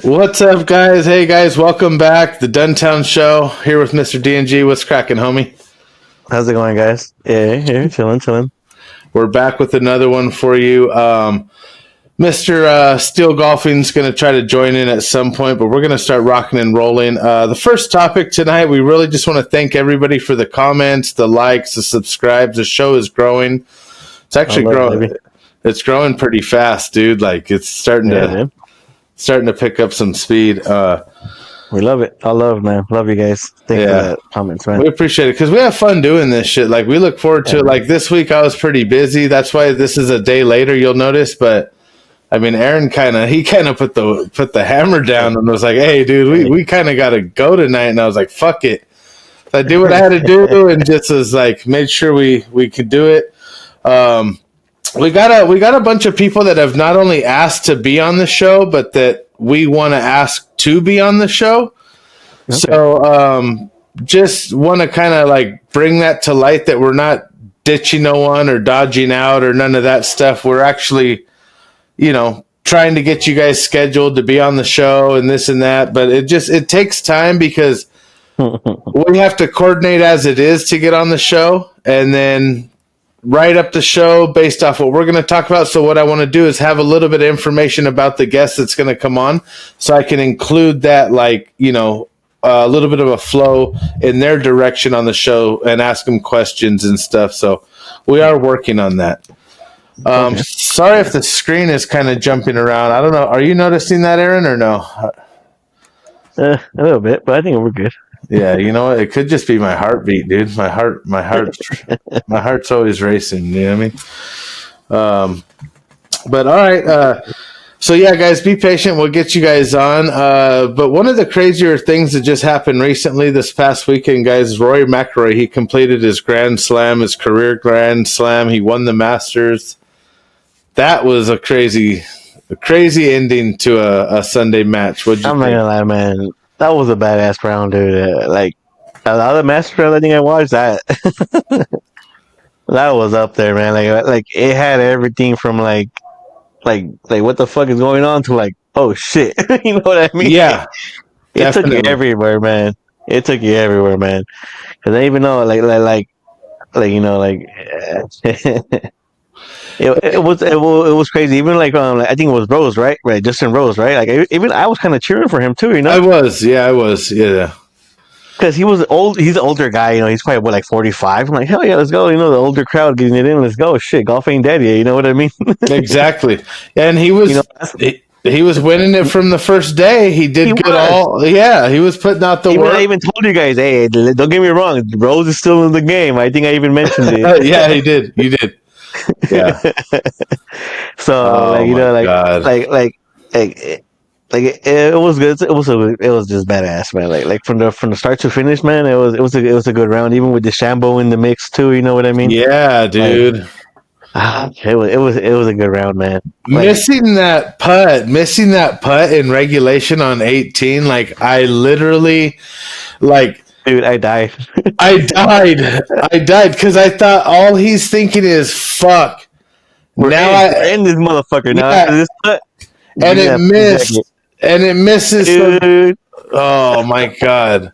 What's up, guys? Hey, guys, welcome back. The Duntown Show here with Mr. D&G. What's cracking, homie? How's it going, guys? Yeah, here, chilling. We're back with another one for you. Mr. Steel Golfing's going to try to join in at some point, but we're going to start rocking and rolling. The first topic tonight, we really just want to thank everybody for the comments, the likes, the subscribes. The show is growing. It's actually growing. It's growing pretty fast, dude. Like, it's starting to pick up some speed. We love it. I love, man. Love you guys. Thank you for the comments, man. We appreciate it because we have fun doing this shit. Like, we look forward to it. Like, this week I was pretty busy. That's why this is a day later, you'll notice. But I mean, Aaron kind of put the hammer down and was like, "Hey, dude, we kind of got to go tonight." And I was like, "Fuck it." So I did what I had to do and just was like, made sure we could do it. We got a bunch of people that have not only asked to be on the show, but that we want to ask to be on the show. Okay. So just want to kind of like bring that to light that we're not ditching no one or dodging out or none of that stuff. We're actually, trying to get you guys scheduled to be on the show and this and that. But it takes time because we have to coordinate as it is to get on the show and then write up the show based off what we're going to talk about. So what I want to do is have a little bit of information about the guest that's going to come on so I can include that, like, a little bit of a flow in their direction on the show and ask them questions and stuff. So we are working on that. Okay. Sorry if the screen is kind of jumping around. I don't know. Are you noticing that, Aaron, or no? A little bit, but I think we're good. Yeah, you know what? It could just be my heartbeat, dude. My heart's always racing. You know what I mean? But all right. So yeah, guys, be patient. We'll get you guys on. But one of the crazier things that just happened recently this past weekend, guys, Rory McIlroy, he completed his Grand Slam, his career Grand Slam. He won the Masters. That was a crazy ending to a Sunday match. What'd you think? I'm not gonna lie, man. That was a badass round, dude. Like a lot of Masters rounds I think I watched, that that was up there, man. Like it had everything from like what the fuck is going on to like, oh shit. You know what I mean? Yeah. It took you everywhere, man. Because I even know it was crazy. Even like I think it was Rose, right? Justin Rose, right? Like even I was kind of cheering for him too. I was, yeah. Because he was old. He's an older guy. He's probably like 45. I'm like, hell yeah, let's go. The older crowd getting it in. Let's go. Shit, golf ain't dead yet. You know what I mean? Exactly. And he was. He was winning it from the first day. He did good. He was putting out the work. I even told you guys, hey, don't get me wrong, Rose is still in the game. I think I even mentioned it. Yeah, he did. You did. Yeah. So it was good. It was just badass, man. Like from the start to finish, man. It was a good round, even with the DeChambeau in the mix too. You know what I mean? Yeah, dude. It was a good round, man. Missing that putt in regulation on 18, like I literally, like. Dude, I died. I died because I thought all he's thinking is fuck. We're in this motherfucker now. Yeah. And it missed. And it misses. Dude. Oh my god.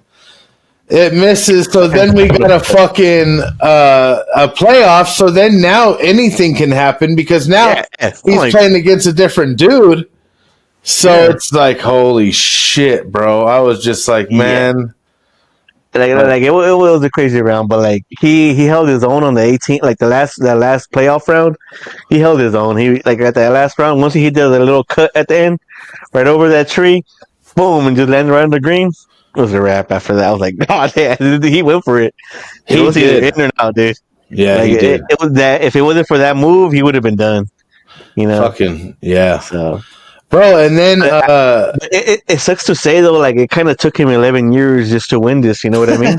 It misses. So then we got a fucking a playoff. So then now anything can happen because now he's playing against a different dude. So it's like, holy shit, bro. I was just like, man. Like it was a crazy round, but like he held his own on the 18th, like the last playoff round. He held his own. He like at that last round, once he did a little cut at the end, right over that tree, boom, and just landed right on the green. It was a wrap after that. I was like, oh damn, he went for it. He was either in or out, dude. Yeah, he did. It was that. If it wasn't for that move, he would have been done. Fucking yeah. So. Bro, and then it sucks to say though, like it kind of took him 11 years just to win this. You know what I mean?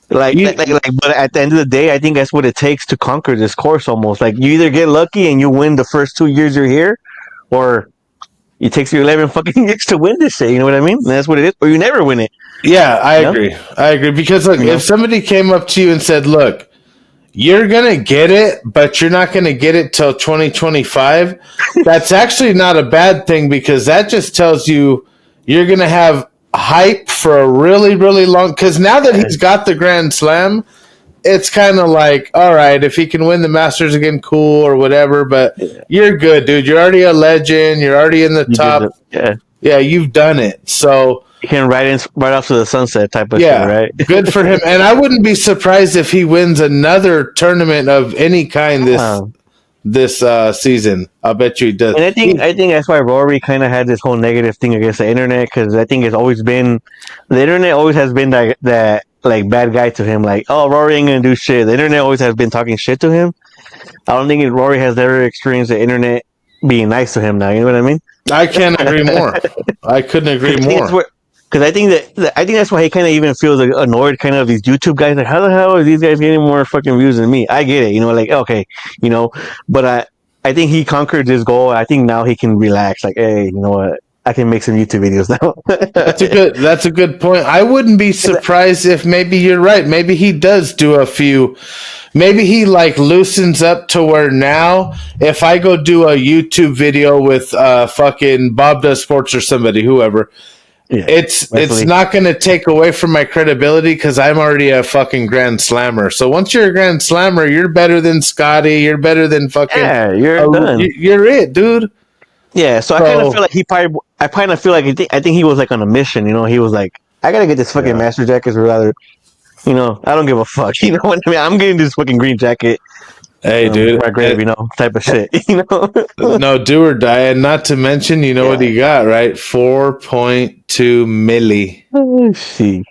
But at the end of the day, I think that's what it takes to conquer this course. Almost like you either get lucky and you win the first 2 years you're here, or it takes you 11 fucking years to win this shit. You know what I mean? And that's what it is, or you never win it. Yeah, I agree. Because look, if somebody came up to you and said, "Look, you're going to get it, but you're not going to get it till 2025. That's actually not a bad thing because that just tells you you're going to have hype for a really, really long. Because now that he's got the Grand Slam, it's kind of like, all right, if he can win the Masters again, cool or whatever. But you're good, dude. You're already a legend. You're already in the top. Yeah, you've done it. So you can right off to the sunset type of shit, right? Good for him. And I wouldn't be surprised if he wins another tournament of any kind this season. I'll bet you he does. And I think that's why Rory kind of had this whole negative thing against the internet, because I think it's always been the internet always has been that like bad guy to him. Like, oh, Rory ain't gonna do shit. The internet always has been talking shit to him. I don't think Rory has ever experienced the internet being nice to him now. You know what I mean? I can't agree more. I couldn't agree more. Because I think that's why he kind of even feels like annoyed, kind of these YouTube guys. Like, how the hell are these guys getting more fucking views than me? I get it, you know, like okay, you know, but I think he conquered his goal. I think now he can relax. Like, hey, you know what? I can make some YouTube videos now. That's a good point. I wouldn't be surprised if maybe you're right. Maybe he does do a few. Maybe he like loosens up to where now, if I go do a YouTube video with fucking Bob Does Sports or somebody, whoever, it's not going to take away from my credibility because I'm already a fucking Grand Slammer. So once you're a Grand Slammer, you're better than Scotty. You're better than fucking. Yeah, you're done. You're it, dude. Yeah, so I kind of feel like I kind of feel like I think he was like on a mission. You know, he was like, I gotta get this fucking master jacket, or rather, you know, I don't give a fuck. You know what I mean? I'm getting this fucking green jacket. Hey, dude, my grave, you know, type of shit. You know, no, do or die, and not to mention, you know what he got, right? 4.2 milli. See,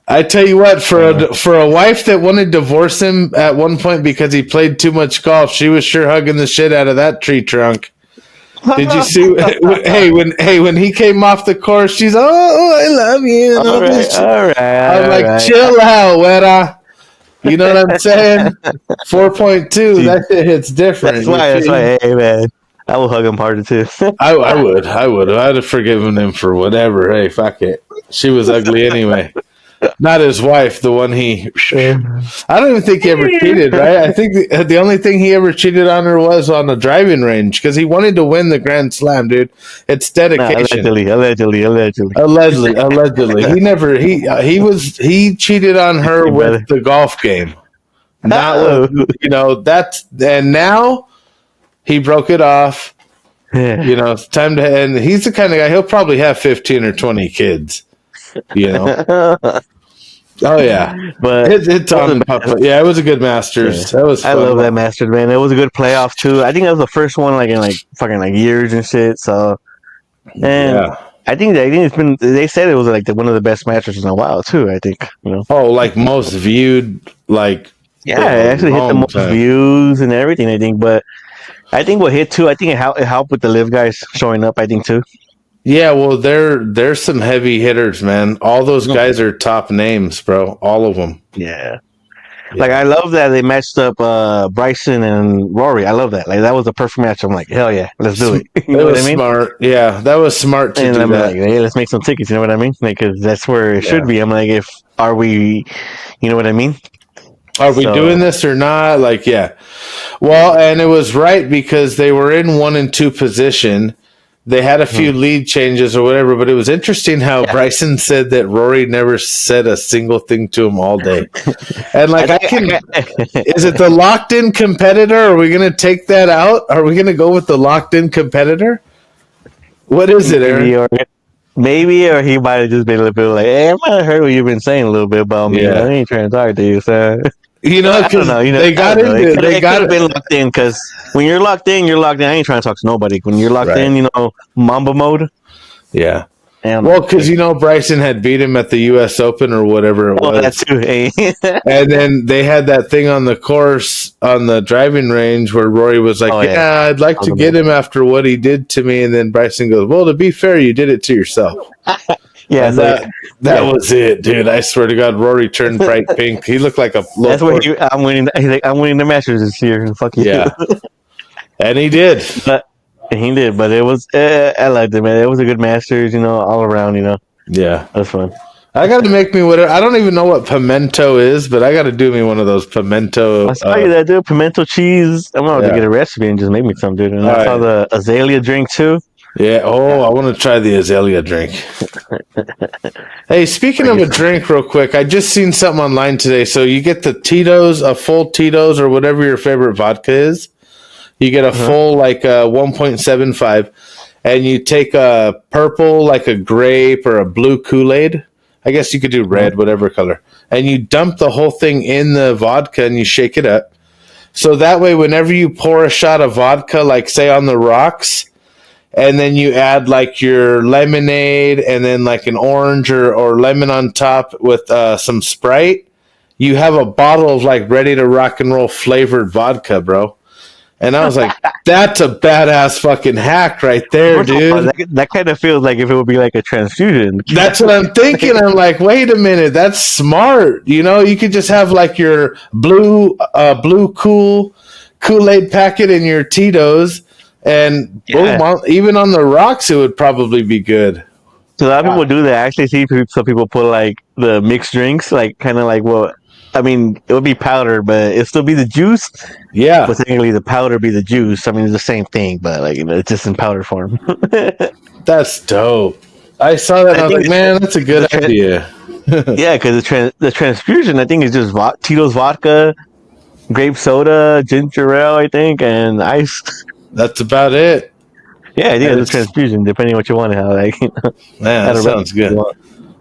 I tell you what, for a wife that wanted to divorce him at one point because he played too much golf, she was sure hugging the shit out of that tree trunk. Did you see? when he came off the course, she's I love you. All right. I'm like, chill out, Weta. You know what I'm saying? 4.2. That shit hits different. That's why. Hey man, I will hug him harder too. I would. I'd have forgiven him for whatever. Hey, fuck it. She was ugly anyway. Not his wife, the one he. I don't even think he ever cheated, right? I think the only thing he ever cheated on her was on the driving range because he wanted to win the Grand Slam, dude. It's dedication. Allegedly. He never. He cheated on her with the golf game. Not with, you know, and now he broke it off. You know, it's time to. And he's the kind of guy. He'll probably have 15 or 20 kids. You know. Oh yeah, but it's on. Yeah, it was a good Masters. That was fun. I love that Masters, man. It was a good playoff too. I think that was the first one like in like fucking years and shit. So, and I think it's been. They said it was like one of the best Masters in a while too. I think, you know. Oh, like most viewed, like it actually hit the most views and everything. I think, but I think what hit too. I think it helped with the live guys showing up. I think too. Yeah, well, there's some heavy hitters, man. All those guys are top names, bro. All of them. Yeah. Like, I love that they matched up Bryson and Rory. I love that. Like, that was a perfect match. I'm like, hell yeah, let's do it. You know what I mean? Smart. Yeah, that was smart to do that. Like, hey, let's make some tickets. You know what I mean? Because that's where it should be. I'm like, are we, you know what I mean? Are we doing this or not? Like, yeah. Well, and it was right because they were in 1 and 2 position. They had a few lead changes or whatever, but it was interesting how Bryson said that Rory never said a single thing to him all day. And like, is it the locked-in competitor? Are we going to take that out? Are we going to go with the locked-in competitor? What is it, Aaron? Maybe, or he might have just been a little bit like, hey, I might have heard what you've been saying a little bit about me. I ain't trying to talk to you, so. You know, because they got into it. They got been locked in because when you're locked in, you're locked in. I ain't trying to talk to nobody. When you're locked in, you know, Mamba mode. Yeah. Well, because, you know, Bryson had beat him at the U.S. Open or whatever it was. Oh, that too. Hey. And then they had that thing on the course on the driving range where Rory was like, I'd like to get him after what he did to me. And then Bryson goes, well, to be fair, you did it to yourself. Yeah, that was it, dude. I swear to God, Rory turned bright pink. He looked like a. That's what I'm winning. He's like, I'm winning the Masters this year. Fuck you. Yeah, and he did. But it was. I liked it, man. It was a good Masters, you know, all around, you know. Yeah, that was fun. I got to make me whatever. I don't even know what pimento is, but I got to do me one of those pimento. I saw you that, dude. Pimento cheese. I'm gonna have to get a recipe and just make me some, dude. And I saw the azalea drink too. Yeah. Oh, I want to try the azalea drink. Hey, speaking of a drink, real quick, I just seen something online today. So you get the Tito's, a full Tito's or whatever your favorite vodka is. You get a full 1.75, and you take a purple, like a grape or a blue Kool-Aid. I guess you could do red, whatever color. And you dump the whole thing in the vodka and you shake it up. So that way, whenever you pour a shot of vodka, like say on the rocks, and then you add like your lemonade and then like an orange or lemon on top with some Sprite, you have a bottle of like ready to rock and roll flavored vodka, bro. And I was like, that's a badass fucking hack right there, dude. That kind of feels like if it would be like a transfusion. That's what I'm thinking. I'm like, wait a minute, that's smart. You know, you could just have like your blue Kool-Aid packet and your Tito's, and boom, even on the rocks, it would probably be good. So a lot of people do that. I actually see some people put like the mixed drinks, like kind of like I mean, it would be powder, but it'd still be the juice. Yeah. But technically, the powder be the juice. I mean, it's the same thing, but like, it's just in powder form. That's dope. I saw that and I was like, man, that's a good idea. Yeah, because the transfusion, I think, is just Tito's vodka, grape soda, ginger ale, I think, and ice. That's about it. Yeah, I think it's a transfusion, depending on what you want to have. Like, man, that sounds good.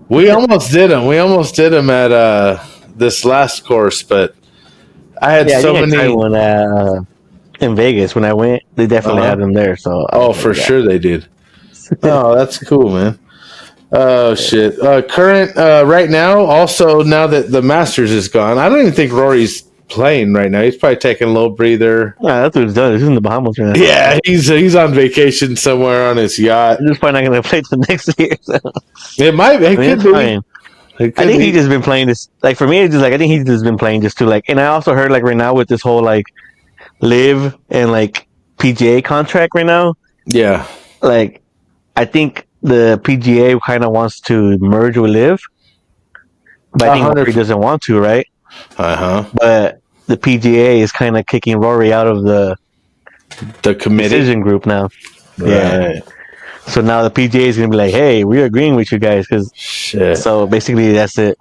We almost did them. We almost did them at this last course, but I had so many. I tried one in Vegas when I went. They definitely had them there. So for sure they did. Oh, that's cool, man. Oh shit! Current right now. Also, now that the Masters is gone, I don't even think Rory's playing right now. He's probably taking a little breather. Yeah, that's what he's done. He's in the Bahamas right now. Yeah, he's on vacation somewhere on his yacht. He's probably not going to play till next year. So. It might. It could be. I think he's just been playing this. Like for me, it's just like I think he's just been playing just to like. And I also heard like right now with this whole like live and like PGA contract right now. Yeah. Like I think the PGA kind of wants to merge with live, but I think Rory doesn't want to, right? But the PGA is kind of kicking Rory out of the committee decision group now. Right. Yeah. So now the PGA is going to be like, hey, we're agreeing with you guys. So basically that's it.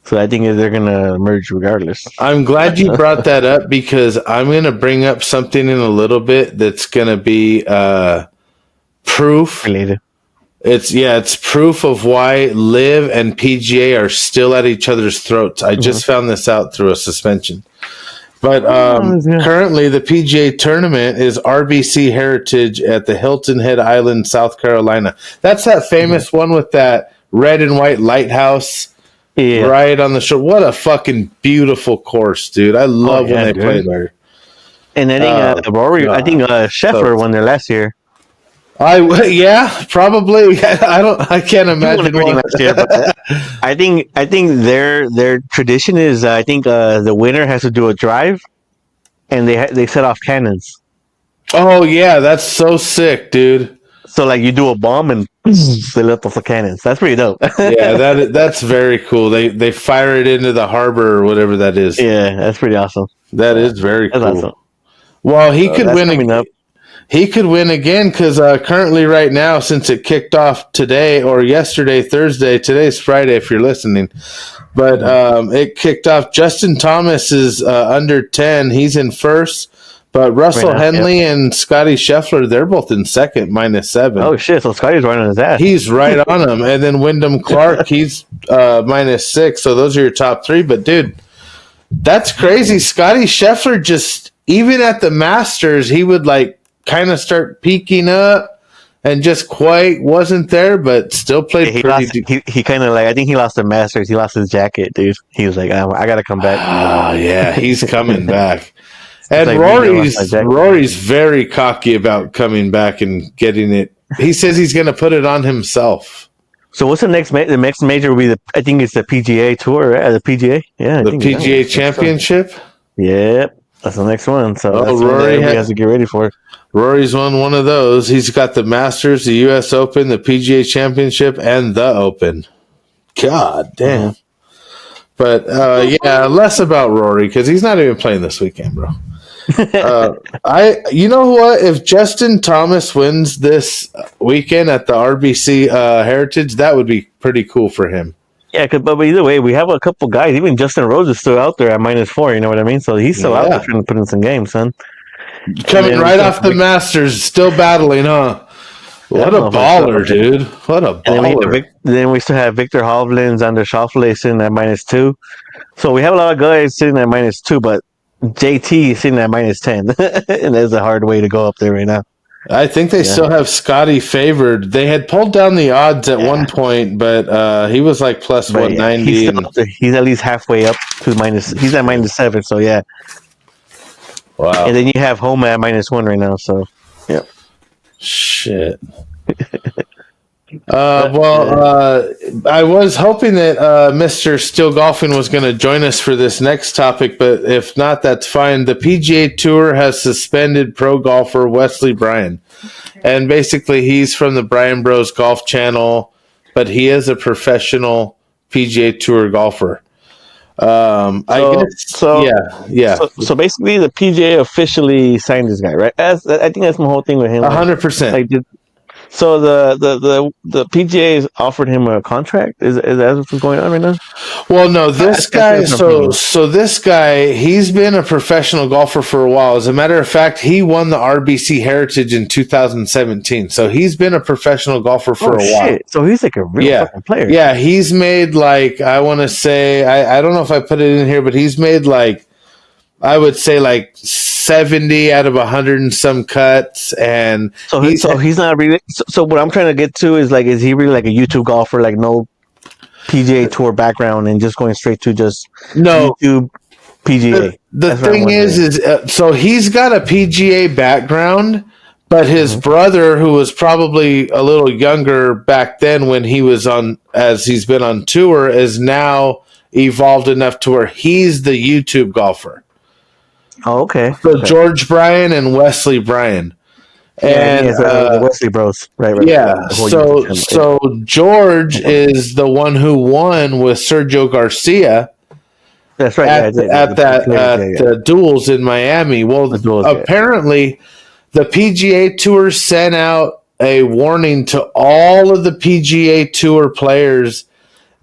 So I think they're going to merge regardless. I'm glad you brought that up because I'm going to bring up something in a little bit that's going to be proof. Related. It's proof of why Liv and PGA are still at each other's throats. I just found this out through a suspension. But currently, the PGA tournament is RBC Heritage at the Hilton Head Island, South Carolina. That's that famous one with that red and white lighthouse right on the shore. What a fucking beautiful course, dude. I love when they play there. And I think Rory, I think Scheffler won there last year. Probably. I can't imagine. Last year, but I think their tradition is I think the winner has to do a drive, and they set off cannons. Oh yeah, that's so sick, dude. So like you do a bomb and they let off the cannons. That's pretty dope. Yeah, that's very cool. They fire it into the harbor or whatever that is. Yeah, that's pretty awesome. That is very cool. Awesome. Well, he could win. He could win again because currently right now, since it kicked off today or yesterday, Thursday, today's Friday if you're listening, but it kicked off. Justin Thomas is under 10. He's in first, but Russell Henley and Scotty Scheffler, they're both in second, -7. Oh, shit. So Scotty's right on his ass. He's right on him. And then Wyndham Clark, he's -6. So those are your top three. But, dude, that's crazy. Scotty Scheffler just, even at the Masters, he would like, kind of start peaking up and just quite wasn't there, but still played pretty. He kind of like, I think he lost the Masters. He lost his jacket, dude. He was like, I got to come back. Oh, yeah. He's coming back. And like Rory's very cocky about coming back and getting it. He says he's going to put it on himself. So what's the next the next major will be I think it's the PGA Tour, right? The PGA? Yeah. The PGA Championship? Yep. That's the next one. So that's Rory has to get ready for it. Rory's won one of those. He's got the Masters, the U.S. Open, the PGA Championship, and the Open. God damn. But yeah, less about Rory because he's not even playing this weekend, bro. You know what? If Justin Thomas wins this weekend at the RBC Heritage, that would be pretty cool for him. Yeah, but either way, we have a couple guys. Even Justin Rose is still out there at -4. You know what I mean? So he's still out there trying to put in some games, son. Coming right off the Masters, still battling, huh? What a baller, dude! What a baller. Then we still have Victor Hovland, Xander Schauffele sitting at -2. So we have a lot of guys sitting at -2, but JT is sitting at -10, and that's a hard way to go up there right now. I think they still have Scotty favored. They had pulled down the odds at one point, but he was like plus 190. He's at least halfway up to he's at -7, so yeah. Wow. And then you have home at -1 right now, so yeah. Shit. I was hoping that Mr. Still Golfing was going to join us for this next topic, but if not, that's fine. The PGA Tour has suspended pro golfer Wesley Bryan. And basically, he's from the Bryan Bros Golf Channel, but he is a professional PGA Tour golfer. So basically, the PGA officially signed this guy, right? I think that's my whole thing with him. 100%. So the PGA offered him a contract. Is that what's going on right now? Well, no, this guy. So this guy, he's been a professional golfer for a while. As a matter of fact, he won the RBC Heritage in 2017. So he's been a professional golfer for a while. So he's like a real fucking player. Yeah, he's made like I want to say I don't know if I put it in here, but he's made like I would say like 70 out of 100 and some cuts, and he's not really. So what I'm trying to get to is like, is he really like a YouTube golfer, like no PGA Tour background and just going straight to just YouTube PGA? The thing is so he's got a PGA background, but his brother, who was probably a little younger back then when he was on, as he's been on tour, is now evolved enough to where he's the YouTube golfer. Oh, okay. So George Bryan and Wesley Bryan. And the Wesley Bros. Right. Yeah. So George is the one who won with Sergio Garcia. That's right. At the duels in Miami. Well, apparently the PGA Tour sent out a warning to all of the PGA Tour players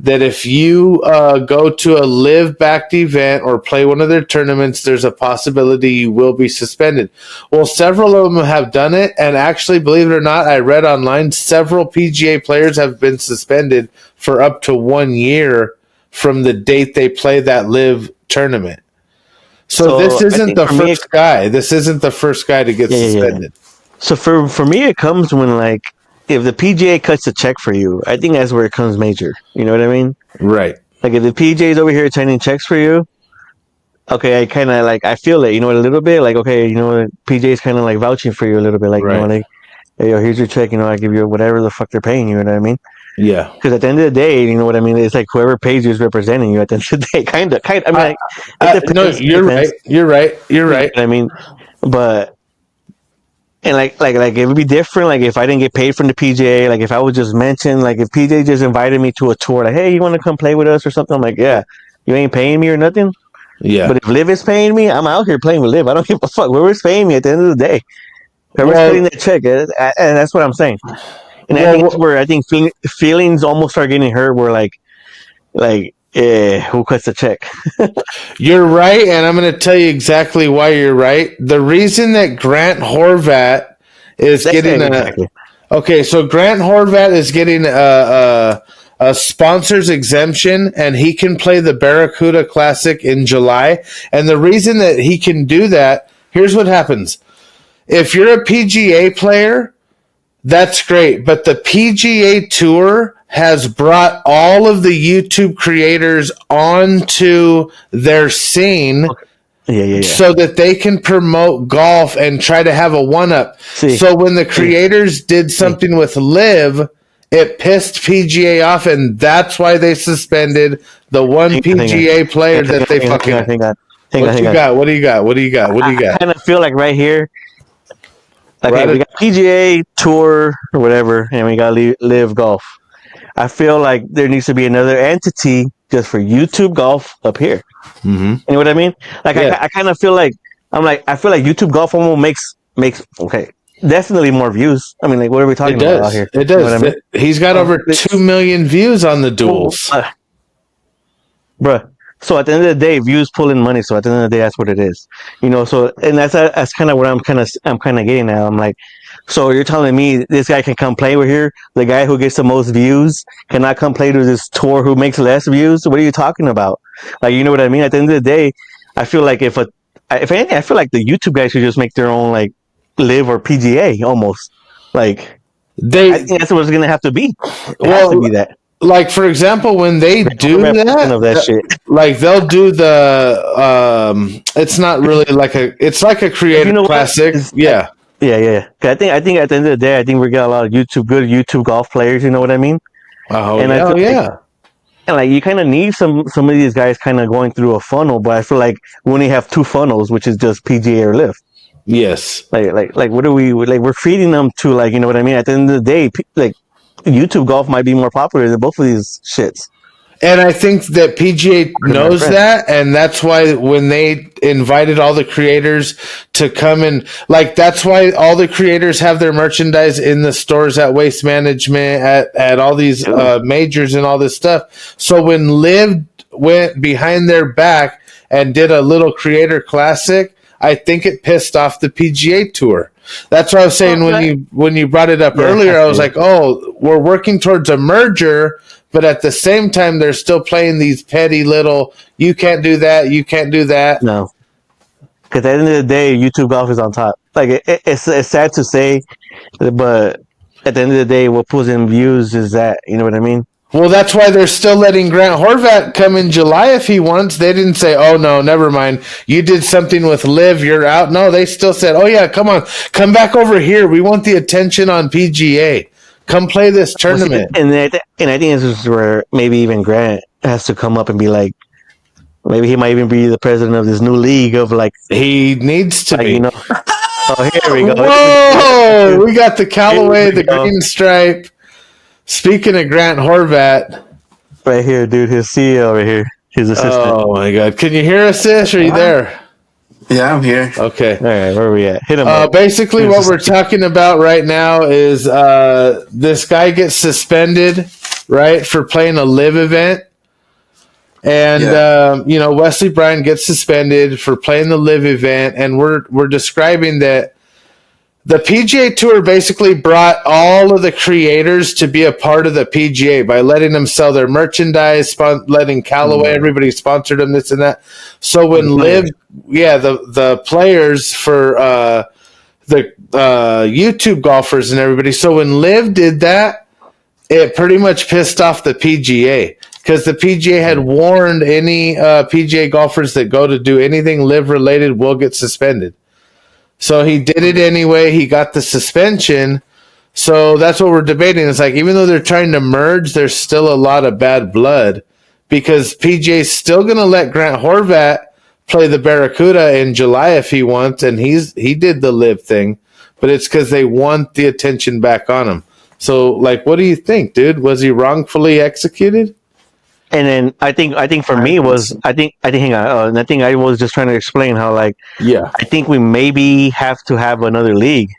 that if you go to a live-backed event or play one of their tournaments, there's a possibility you will be suspended. Well, several of them have done it, and actually, believe it or not, I read online, several PGA players have been suspended for up to 1 year from the date they play that live tournament. So this isn't the first guy. This isn't the first guy to get suspended. So for me, it comes when, like, if the PGA cuts a check for you, I think that's where it comes major. You know what I mean? Right. Like if the PGA is over here signing checks for you, okay, I kind of like, I feel it, you know, a little bit. Like, okay, you know, the PGA is kind of like vouching for you a little bit. Like, you know, like, hey, yo, here's your check. You know, I give you whatever the fuck they're paying you. You know what I mean? Yeah. Because at the end of the day, you know what I mean? It's like whoever pays you is representing you at the end of the day. Kind of. I mean, no, you're right. You're right. You're right. I mean, but. And like it would be different. Like if I didn't get paid from the PGA, like if I was just mentioned, like if PGA just invited me to a tour, like, hey, you want to come play with us or something? I'm like, yeah, you ain't paying me or nothing. Yeah. But if Liv is paying me, I'm out here playing with Liv. I don't give a fuck. Whoever's paying me at the end of the day, whoever's getting that check, and that's what I'm saying. And I think it's where I think feelings almost start getting hurt. Where like, who cuts the check? You're right, and I'm going to tell you exactly why you're right. The reason that Grant Horvat is getting so Grant Horvat is getting a sponsor's exemption, and he can play the Barracuda Classic in July. And the reason that he can do that, here's what happens. If you're a PGA player, that's great, but the PGA Tour has brought all of the YouTube creators onto their scene so that they can promote golf and try to have a one-up. So when the creators did something with Liv, it pissed PGA off, and that's why they suspended the one PGA player that they fucking... What do you got? What do you got? What do you got? What do you got? I kind of feel like right here, okay, we got PGA Tour or whatever, and we got Live Golf. I feel like there needs to be another entity just for YouTube golf up here. Mm-hmm. You know what I mean? Like I kind of feel like I feel like YouTube golf almost makes definitely more views. I mean, like what are we talking about out here? It does. You know what I mean? He's got over 2 million views on the duels. Bruh. So at the end of the day, views pull in money. So at the end of the day, that's what it is. You know. So and that's kind of what I'm kind of getting at. I'm like, so you're telling me this guy can come play with here? The guy who gets the most views cannot come play to this tour who makes less views? What are you talking about? Like, you know what I mean? At the end of the day, I feel like if anything, I feel like the YouTube guys should just make their own like live or PGA almost. Like I think that's what it's gonna have to be. It has to be that. Like for example, when they do that shit. Like they'll do the it's not really like it's like a creator classic. Yeah. I think at the end of the day, I think we got a lot of good YouTube golf players. You know what I mean? Oh, and and like you kind of need some of these guys kind of going through a funnel, but I feel like we only have two funnels, which is just PGA or Live. Yes. Like what are we like? We're feeding them to like, you know what I mean? At the end of the day, like YouTube golf might be more popular than both of these shits. And I think that PGA knows that, and that's why when they invited all the creators to come and like that's why all the creators have their merchandise in the stores at Waste Management, at all these majors and all this stuff. So when Liv went behind their back and did a little creator classic, I think it pissed off the PGA Tour. That's what I was saying when you brought it up earlier. I was like, oh, we're working towards a merger. But at the same time, they're still playing these petty little, you can't do that, you can't do that. No. Because at the end of the day, YouTube golf is on top. Like, it's sad to say, but at the end of the day, what pulls in views is that, you know what I mean? Well, that's why they're still letting Grant Horvat come in July if he wants. They didn't say, oh, no, never mind. You did something with Liv, you're out. No, they still said, oh, yeah, come on. Come back over here. We want the attention on PGA. Come play this tournament. And I think this is where maybe even Grant has to come up and be like, maybe he might even be the president of this new league of like. He needs to be. You know. Oh, here we go. Whoa! We got the Callaway, the green stripe. Speaking of Grant Horvat. Right here, dude. His CEO right here. His assistant. Oh, my God. Can you hear us, Ish? Are you there? Yeah, I'm here. Okay. All right, where are we at? Hit him up. Basically, what we're talking about right now is this guy gets suspended, right, for playing a live event. And, Wesley Bryan gets suspended for playing the live event. And we're describing that the PGA Tour basically brought all of the creators to be a part of the PGA by letting them sell their merchandise, letting Callaway, everybody sponsored them, this and that. So when the players for the YouTube golfers and everybody. So when Liv did that, it pretty much pissed off the PGA because the PGA had warned any PGA golfers that go to do anything Liv related will get suspended. So he did it anyway. He got the suspension. So that's what we're debating. It's like, even though they're trying to merge, there's still a lot of bad blood because PJ's still going to let Grant Horvat play the Barracuda in July if he wants. And he did the live thing, but it's because they want the attention back on him. So like, what do you think, dude? Was he wrongfully executed? And then I think for me was I think hang on, and I think I was just trying to explain how I think we maybe have to have another league.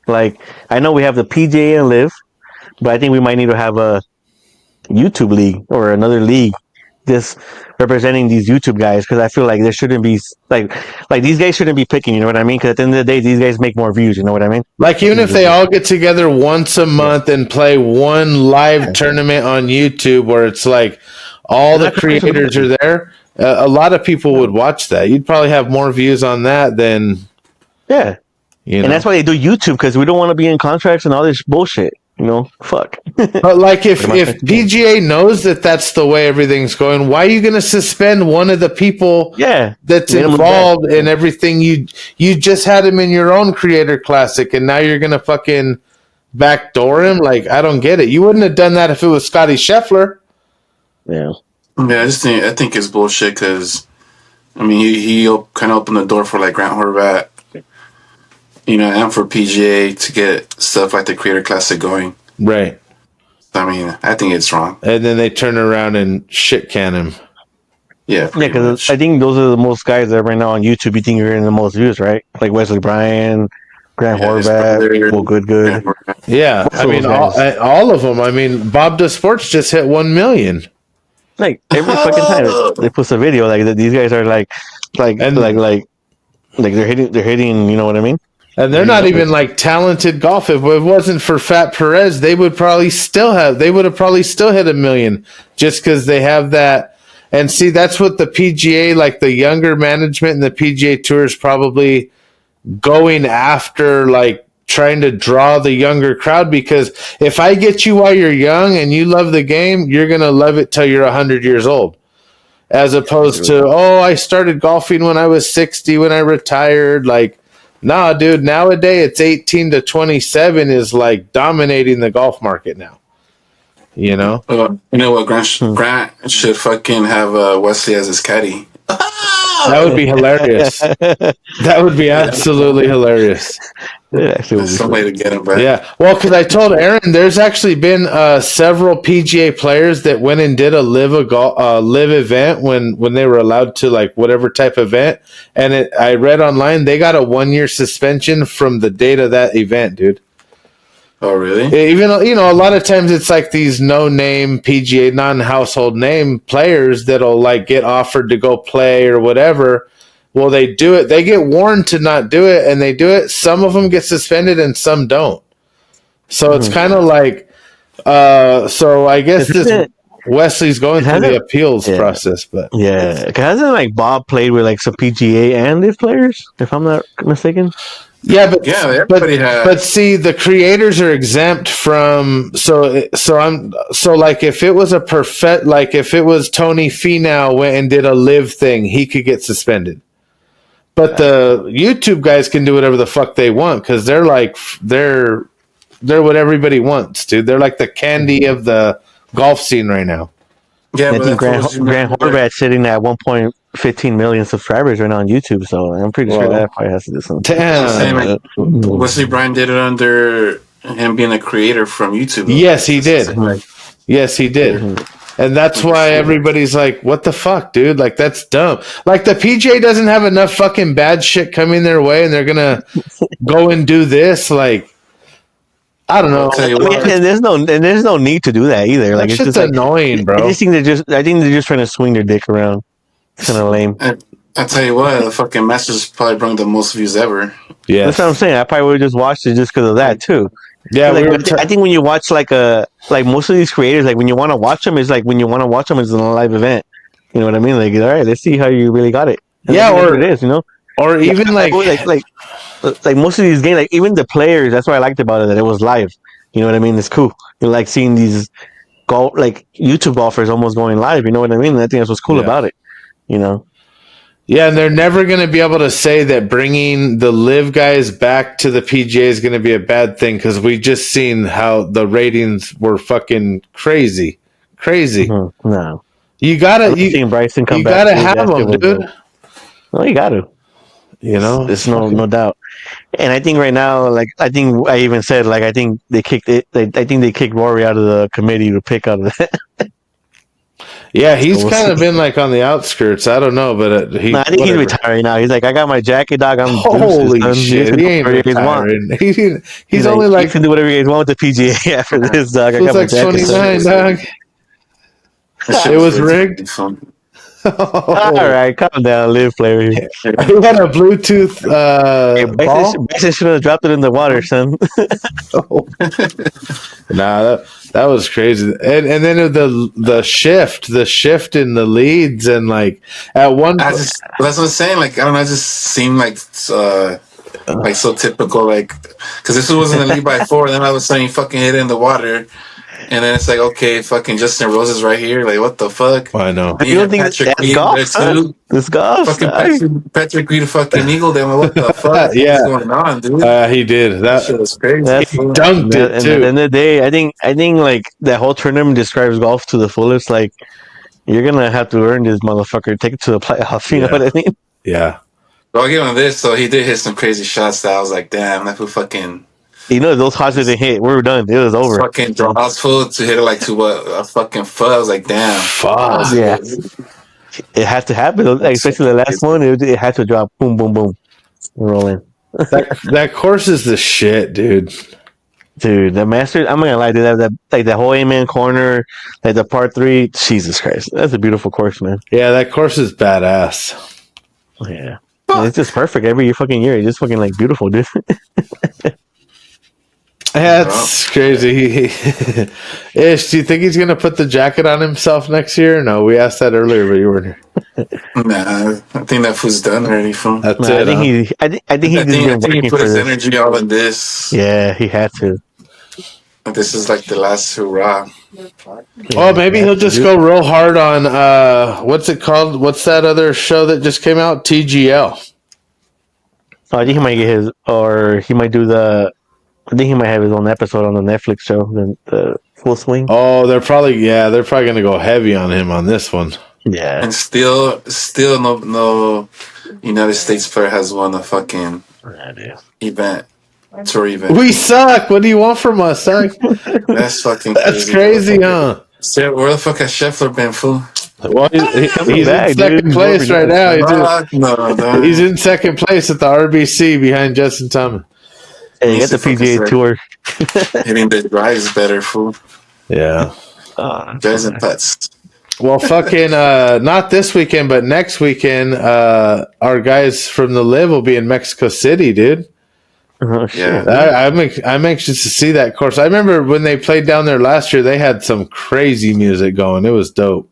Like I know we have the PGA and Live, but I think we might need to have a YouTube league or another league just representing these YouTube guys because I feel like there shouldn't be like these guys shouldn't be picking. You know what I mean? Because at the end of the day, these guys make more views. You know what I mean? Like even if they all get together once a month and play one live tournament on YouTube where it's like. All the creators are there. A lot of people would watch that. You'd probably have more views on that than... Yeah. And that's why they do YouTube, because we don't want to be in contracts and all this bullshit. You know? Fuck. But like if PGA knows that that's the way everything's going, why are you going to suspend one of the people that's involved in everything? You just had him in your own creator classic, and now you're going to fucking backdoor him? Like, I don't get it. You wouldn't have done that if it was Scotty Scheffler. Yeah, I think it's bullshit because, I mean, he kind of opened the door for like Grant Horvat, and for PGA to get stuff like the Creator Classic going. Right. I mean, I think it's wrong. And then they turn around and shit can him. Yeah, Yeah, because I think those are the most guys that right now on YouTube you think are getting the most views, right? Like Wesley Bryan, Grant Horvath, Will Goodgood. Yeah, I mean, all of them. I mean, Bob Does Sports just hit 1 million. Like every fucking time they post a video, like these guys are like they're hitting. You know what I mean? And they're not even like talented golf. If it wasn't for Fat Perez, they would probably still have hit 1 million just because they have that. And see, that's what the PGA, like the younger management and the PGA Tour is probably going after, like trying to draw the younger crowd. Because if I get you while you're young and you love the game, you're going to love it till you're 100 years old. As opposed to, I started golfing when I was 60, when I retired. Like, nah, dude, nowadays it's 18 to 27 is like dominating the golf market now. You know? You know what? Grant should fucking have Wesley as his caddy. That would be hilarious. That would be absolutely hilarious. There's some way to get him back. Yeah. Well, because I told Aaron, there's actually been several PGA players that went and did a live event when they were allowed to, like whatever type of event. And I read online they got a 1-year suspension from the date of that event, dude. Oh, really? Even, a lot of times it's like these no-name PGA, non-household name players that'll like get offered to go play or whatever. Well, they do it. They get warned to not do it, and they do it. Some of them get suspended, and some don't. So it's kind of like, so I guess Wesley's going through the appeals process, but hasn't like Bob played with like some PGA and LIV players, if I'm not mistaken? Yeah, but everybody has. But see, the creators are exempt from. So like if it was if it was Tony Finau went and did a live thing, he could get suspended. But the YouTube guys can do whatever the fuck they want because they're what everybody wants, dude. They're like the candy of the golf scene right now. Yeah, I think Grant Horvath's sitting at 1.15 million subscribers right now on YouTube, so I'm pretty sure that probably has to do something. Damn. Wesley Bryan did it under him being a creator from YouTube. Yes, he did. Yes, he did. Mm-hmm. And that's why everybody's like, what the fuck, dude? Like, that's dumb. Like, the PGA doesn't have enough fucking bad shit coming their way, and they're going to go and do this. Like, I don't know. And there's no need to do that either. Like, it's just annoying, bro. I think they're just trying to swing their dick around. It's kind of lame. I tell you what, the fucking Masters probably brought the most views ever. Yeah, that's what I'm saying. I probably would have just watched it just because of that too. Yeah, I think when you watch like most of these creators, like when you want to watch them, is like when you want to watch them is in a live event. You know what I mean? Like, all right, let's see how you really got it. And or it is, or even like most of these games, like even the players. That's what I liked about it, that it was live. You know what I mean? It's cool. You like seeing these YouTube golfers almost going live. You know what I mean? And I think that's what's cool about it. Yeah, and they're never going to be able to say that bringing the live guys back to the PGA is going to be a bad thing because we just seen how the ratings were fucking crazy. Mm-hmm. No, you gotta Bryson come you back. Gotta have them, dude. No, you got to. There's no doubt. And I think right now, I think I even said, I think they kicked it. I think they kicked Rory out of the committee to pick out of that. Yeah, he's kind of been on the outskirts. I don't know, but I think he's retiring now. He's like, I got my jacket, dog. I'm holy shit. He ain't retiring. He's only you can do whatever you guys want with the PGA after this, dog. I got my jacket. 29, dog. It was rigged. All right, calm down, live player. He had a Bluetooth ball. Bryson should have dropped it in the water, son. Nah, that was crazy. And then the shift in the leads, and at one. That's what I'm saying. I don't know. It just seemed so typical. Because this wasn't a lead by 4, then all of a sudden you fucking hit it in the water. And then it's like, okay, fucking Justin Rose is right here. What the fuck? I know. You don't think that's golf? This golf. Fucking Patrick Reed fucking eagle them. What the fuck? Yeah. What's going on, dude? He did. That shit was crazy. He dunked it, too. At the end of the day, I think that whole tournament describes golf to the fullest. You're going to have to earn this motherfucker. Take it to the playoffs. You know what I mean? Yeah. Well, I'll give him this. So he did hit some crazy shots that I was like, damn, that fool fucking... You know, those hots didn't hit. We were done. It was over. Fucking draws full to hit it like to what a fucking foot. I was like, damn. Fuck. Yeah. It had to happen. Like, especially the last one, it had to drop. Boom, boom, boom. Rolling. That course is the shit, dude. Dude, the Masters, I'm not gonna lie, dude, that like the whole Amen corner, like the part 3, Jesus Christ. That's a beautiful course, man. Yeah, that course is badass. Yeah. And it's just perfect every fucking year. It's just fucking like beautiful, dude. That's crazy. Ish, do you think he's gonna put the jacket on himself next year? No, we asked that earlier, but you weren't here. Nah, I think that fool's done already. From That's I think I think he's just been working he put for his this. energy all in this. Yeah, he had to. This is like the last hurrah. Oh, maybe he'll just go real hard on what's it called? What's that other show that just came out? TGL. Oh, I think he might get his, or he might do the. I think he might have his own episode on the Netflix show, the Full Swing. Oh, they're probably gonna go heavy on him on this one. Yeah, And still no United States player has won a fucking event. Tour event. We suck. What do you want from us, son? That's fucking That's crazy, huh? Shit, where the fuck has Scheffler been, fool? Well, he's back, in second dude. place right now. No. He's in second place at the RBC behind Justin Thomas. hey, you got the PGA Tour. Hitting the drives better, fool. Yeah. Drives and putts. Well, fucking not this weekend, but next weekend, our guys from the Live will be in Mexico City, dude. Oh, shit. Yeah. I'm anxious to see that course. I remember when they played down there last year, they had some crazy music going. It was dope.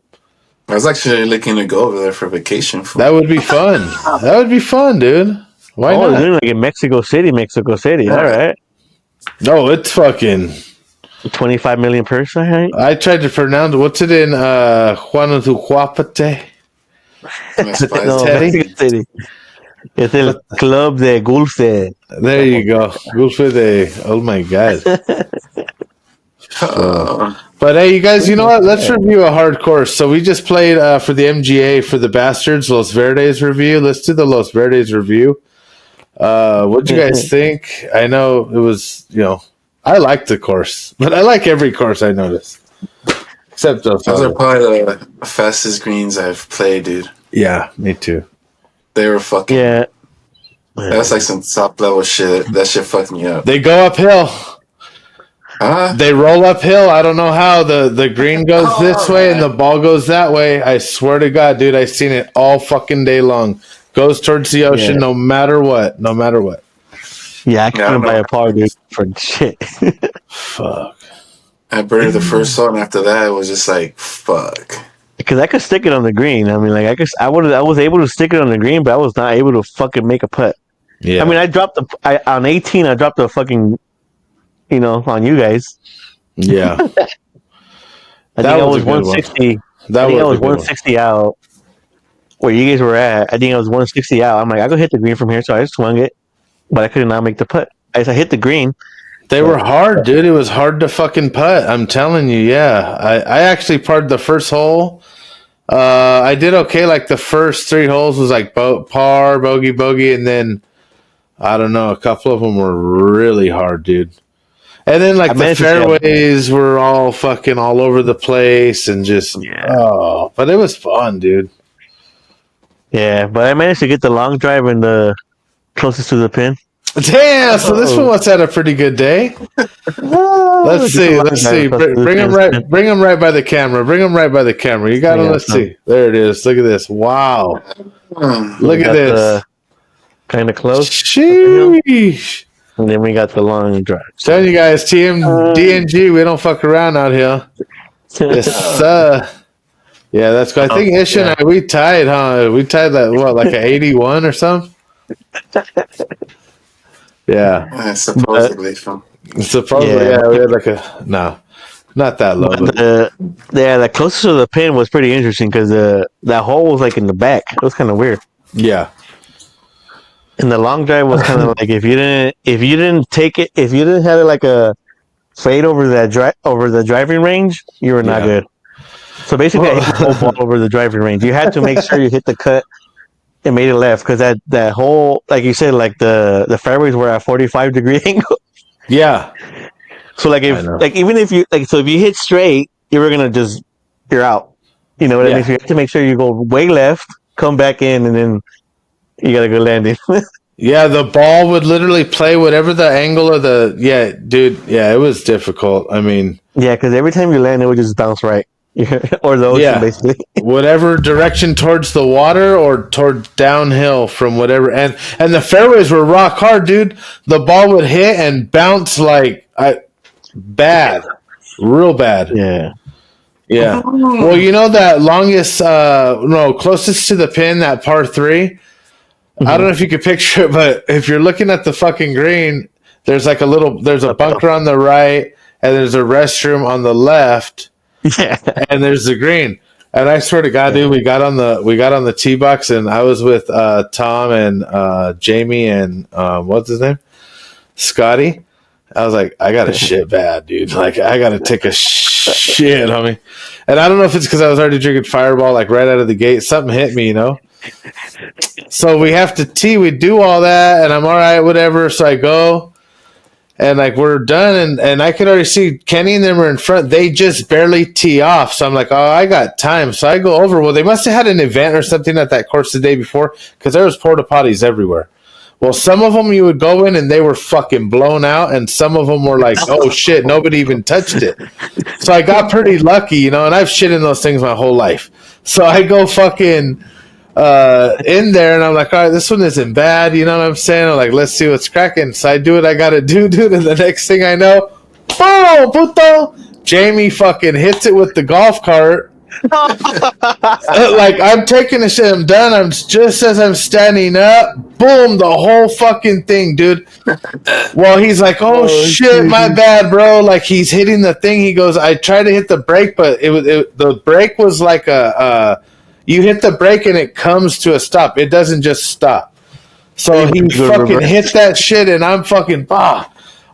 I was actually looking to go over there for vacation. Fool. That would be fun. That would be fun, dude. Why Oh, not? they're like in Mexico City. Yeah. All right. No, it's fucking 25 million person, right? I tried to pronounce what's it in Guanajuato? No, Teddy? Mexico City. It's el Club de Golf. There you go. Golfe de oh my god. But hey, you guys, you know what? Let's review a hard course. So we just played for the MGA for the Bastards Los Verdes review. Let's do the Los Verdes review. What'd you guys think? I know it was, I like the course, but I like every course I noticed. Except those are probably the fastest greens I've played, dude. Yeah, me too. They were fucking. Yeah. That's like some top level shit. That shit fucked me up. They go uphill. Huh? They roll uphill. I don't know how the green goes this way and the ball goes that way. I swear to God, dude, I've seen it all fucking day long. Goes towards the ocean, no matter what. No matter what. Yeah, I couldn't buy a par, dude, for shit. Fuck. I burned the first hole, and after that, it was just like, fuck. Because I could stick it on the green. I mean, like I was able to stick it on the green, but I was not able to fucking make a putt. Yeah. I mean, on 18, I dropped the fucking, on you guys. Yeah. I think I was 160. I think I was 160 out where you guys were at. I think I was 160 out. I'm like, I could hit the green from here, so I just swung it, but I could not make the putt. I hit the green. They were hard, dude. It was hard to fucking putt. I'm telling you, yeah. I actually parred the first hole. I did okay. Like the first 3 holes was like par, bogey, and then I don't know. A couple of them were really hard, dude. And then like the fairways were all fucking all over the place and just but it was fun, dude. Yeah, but I managed to get the long drive and the closest to the pin. Damn! So this one must have had a pretty good day. Let's see. Bring him right by the camera. You got him. Let's see. There it is. Look at this. Wow. Look at this. Kind of close. Sheesh. And then we got the long drive. Telling you guys, DNG, we don't fuck around out here. Yes, yeah, that's good. I think Ish and I, we tied, huh? We tied that, like an 81 or something? Yeah. Supposedly. Yeah, we had like not that low. The closest to the pin was pretty interesting because that hole was like in the back. It was kind of weird. Yeah. And the long drive was kind of like if you didn't have it like a fade over the driving range, you were not good. So basically, I hit the whole ball over the driving range. You had to make sure you hit the cut and made it left because that whole, like you said, like the fairways were at 45-degree angle. Yeah. So like if even if you like, so if you hit straight, you're out. You know what I mean? So you have to make sure you go way left, come back in, and then you got a good landing. Yeah, the ball would literally play whatever the angle of the dude. Yeah, it was difficult. I mean, yeah, because every time you land, it would just bounce right, or the ocean, basically. Whatever direction towards the water or towards downhill from whatever, and the fairways were rock hard, dude. The ball would hit and bounce like bad, real bad. Yeah. Yeah. Well, you know that longest, closest to the pin, that par 3. I don't know if you could picture it, but if you're looking at the fucking green, there's like there's a bunker on the right, and there's a restroom on the left, and there's the green. And I swear to God, dude, we got on the tee box, and I was with Tom and Jamie and what's his name, Scotty. I was like, I got a shit bad, dude. Like, I got to take a shit, homie. And I don't know if it's because I was already drinking Fireball, like right out of the gate. Something hit me, you know. So we have to tee. We do all that, and I'm all right, whatever. So I go, and like we're done, and I could already see Kenny and them are in front. They just barely tee off. So I'm like, oh, I got time. So I go over. Well, they must have had an event or something at that course the day before, because there was porta potties everywhere. Well, some of them you would go in and they were fucking blown out, and some of them were like, oh shit, nobody even touched it. So I got pretty lucky, you know, and I've shit in those things my whole life. So I go fucking in there, and I'm like, all right, this one isn't bad, you know what I'm saying? I'm like, let's see what's cracking. So I do what I gotta do, dude, and the next thing I know, boom, puto, Jamie fucking hits it with the golf cart. Like, I'm taking the shit, I'm done. I'm just as I'm standing up, boom, the whole fucking thing, dude. Well, he's like, oh shit, my bad, bro. Like, he's hitting the thing. He goes, I tried to hit the brake, but the brake was like you hit the brake and it comes to a stop. It doesn't just stop. So he fucking hit that shit, and I'm fucking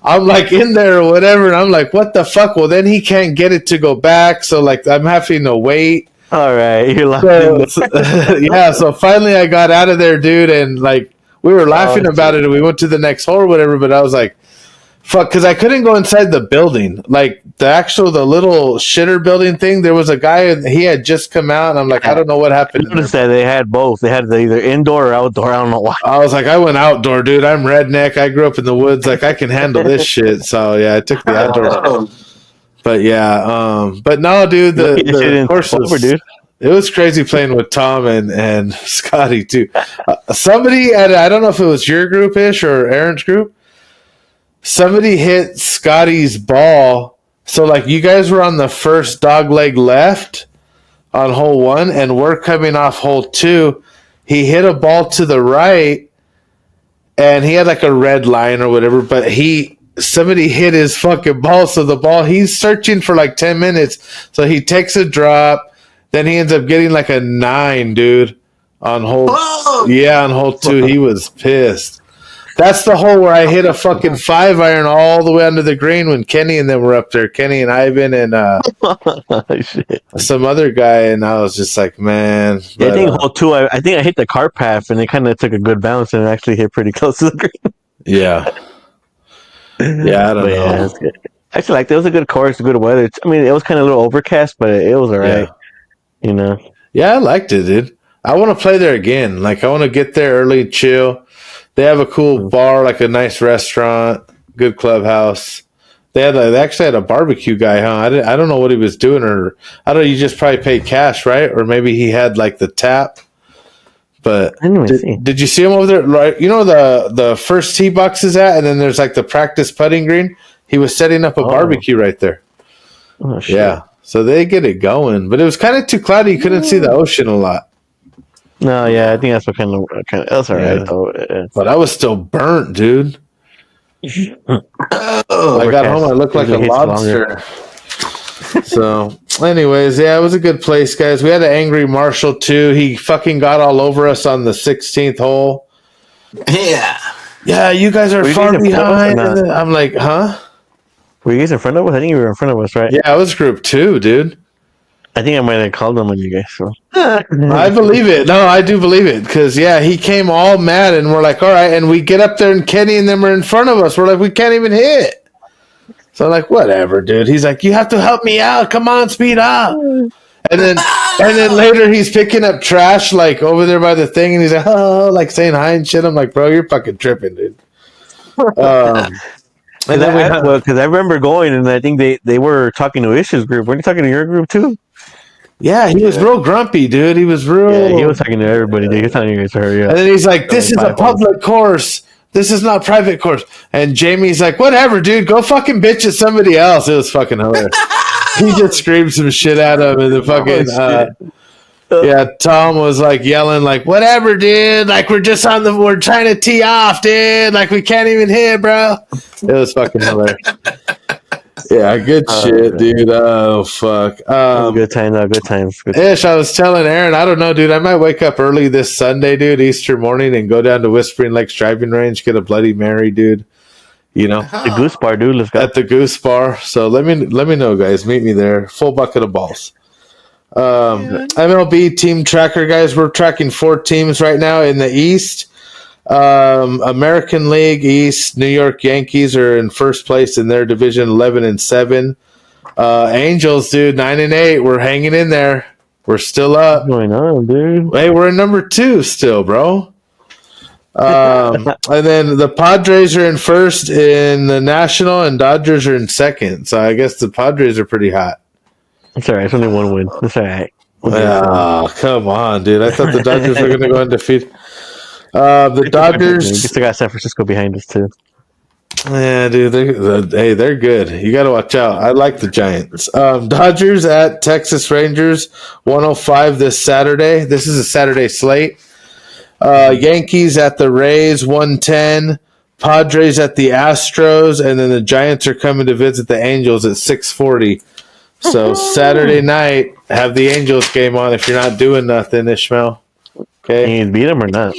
I'm like in there or whatever, and I'm like, what the fuck? Well, then he can't get it to go back, so like I'm having to wait. All right, you're laughing. Yeah, so finally I got out of there, dude, and like we were laughing about it, and we went to the next hole or whatever, but I was like, fuck, because I couldn't go inside the building. Like the little shitter building thing, there was a guy, and he had just come out, and I'm like, I don't know what happened. I noticed that they had both. They had either indoor or outdoor. I don't know why. I was like, I went outdoor, dude. I'm redneck. I grew up in the woods. Like, I can handle this shit. So, yeah, I took the outdoor. But, yeah. But, no, dude, the course was, dude. It was crazy playing with Tom and Scotty, too. Somebody, I don't know if it was your group-ish or Aaron's group, somebody hit Scotty's ball. So, like, you guys were on the first dog leg left on hole 1, and we're coming off hole 2. He hit a ball to the right, and he had, like, a red line or whatever, but somebody hit his fucking ball. So the ball, he's searching for, like, 10 minutes. So he takes a drop. Then he ends up getting, like, a 9, dude, on hole. Yeah, on hole 2. He was pissed. That's the hole where I hit a fucking 5-iron all the way under the green when Kenny and them were up there. Kenny and Ivan and some other guy, and I was just like, man. Yeah, I think hole 2, I think I hit the cart path, and it kind of took a good bounce and actually hit pretty close to the green. Yeah. Yeah, I don't know. Yeah, good. Actually, like, it was a good course, good weather. I mean, it was kind of a little overcast, but it was all right. Yeah. You know? Yeah, I liked it, dude. I want to play there again. Like, I want to get there early, chill. They have a cool bar, like a nice restaurant, good clubhouse. They actually had a barbecue guy, huh? I don't know what he was doing, or I don't know. You just probably paid cash, right? Or maybe he had like the tap. But did you see him over there? Right, you know the first tee box is at, and then there's like the practice putting green. He was setting up a barbecue right there. Oh shit! Yeah, so they get it going, but it was kind of too cloudy. You couldn't see the ocean a lot. No, yeah, I think that's what kind of that's all right though. But I was still burnt, dude. I got home, I looked like a lobster. So, anyways, yeah, it was a good place, guys. We had an angry Marshall too. He fucking got all over us on the 16th hole. Yeah, you guys are far behind. I'm like, huh? Were you guys in front of us? I think you were in front of us, right? Yeah, I was group 2, dude. I think I might have called him on you guys. So. I believe it. No, I do believe it. Because, yeah, he came all mad, and we're like, all right. And we get up there, and Kenny and them are in front of us. We're like, we can't even hit. So I'm like, whatever, dude. He's like, you have to help me out. Come on, speed up. And then later he's picking up trash like over there by the thing, and he's like, oh, like saying hi and shit. I'm like, bro, you're fucking tripping, dude. And then because I remember going, and I think they were talking to Ish's group. Weren't you talking to your group too? yeah, he was real grumpy, dude. He was real. Yeah, he was talking to everybody. Dude. He was telling you guys to hurry up. And then he's like, this is a public course. This is not private course. And Jamie's like, whatever, dude. Go fucking bitch at somebody else. It was fucking hilarious. He just screamed some shit at him, and the fucking yeah, Tom was like yelling like, whatever, dude. Like we're trying to tee off, dude. Like we can't even hit, bro. It was fucking hilarious. Yeah, good shit, dude. Oh fuck. Good times, good times. Ish, I was telling Aaron, I don't know, dude. I might wake up early this Sunday, dude, Easter morning, and go down to Whispering Lakes driving range, get a Bloody Mary, dude. You know, the Goose Bar, dude. Let's go at the Goose Bar. So let me know, guys. Meet me there. Full bucket of balls. MLB team tracker, guys. We're tracking 4 teams right now in the East. American League East, New York Yankees are in first place in their division, 11-7. Angels, dude, 9-8. We're hanging in there. We're still up. What's going on, dude? Hey, we're in number 2 still, bro. And then the Padres are in first in the National, and Dodgers are in second. So I guess the Padres are pretty hot. It's all right. It's only 1 win. It's all right. Oh, come on, dude. I thought the Dodgers were going to go undefeated. The Dodgers. We still got San Francisco behind us, too. Yeah, dude. They're good. You got to watch out. I like the Giants. Dodgers at Texas Rangers, 105 this Saturday. This is a Saturday slate. Yankees at the Rays, 110. Padres at the Astros, and then the Giants are coming to visit the Angels at 6:40. So Saturday night, have the Angels game on if you're not doing nothing, Ishmael. Okay. Can you beat them or not?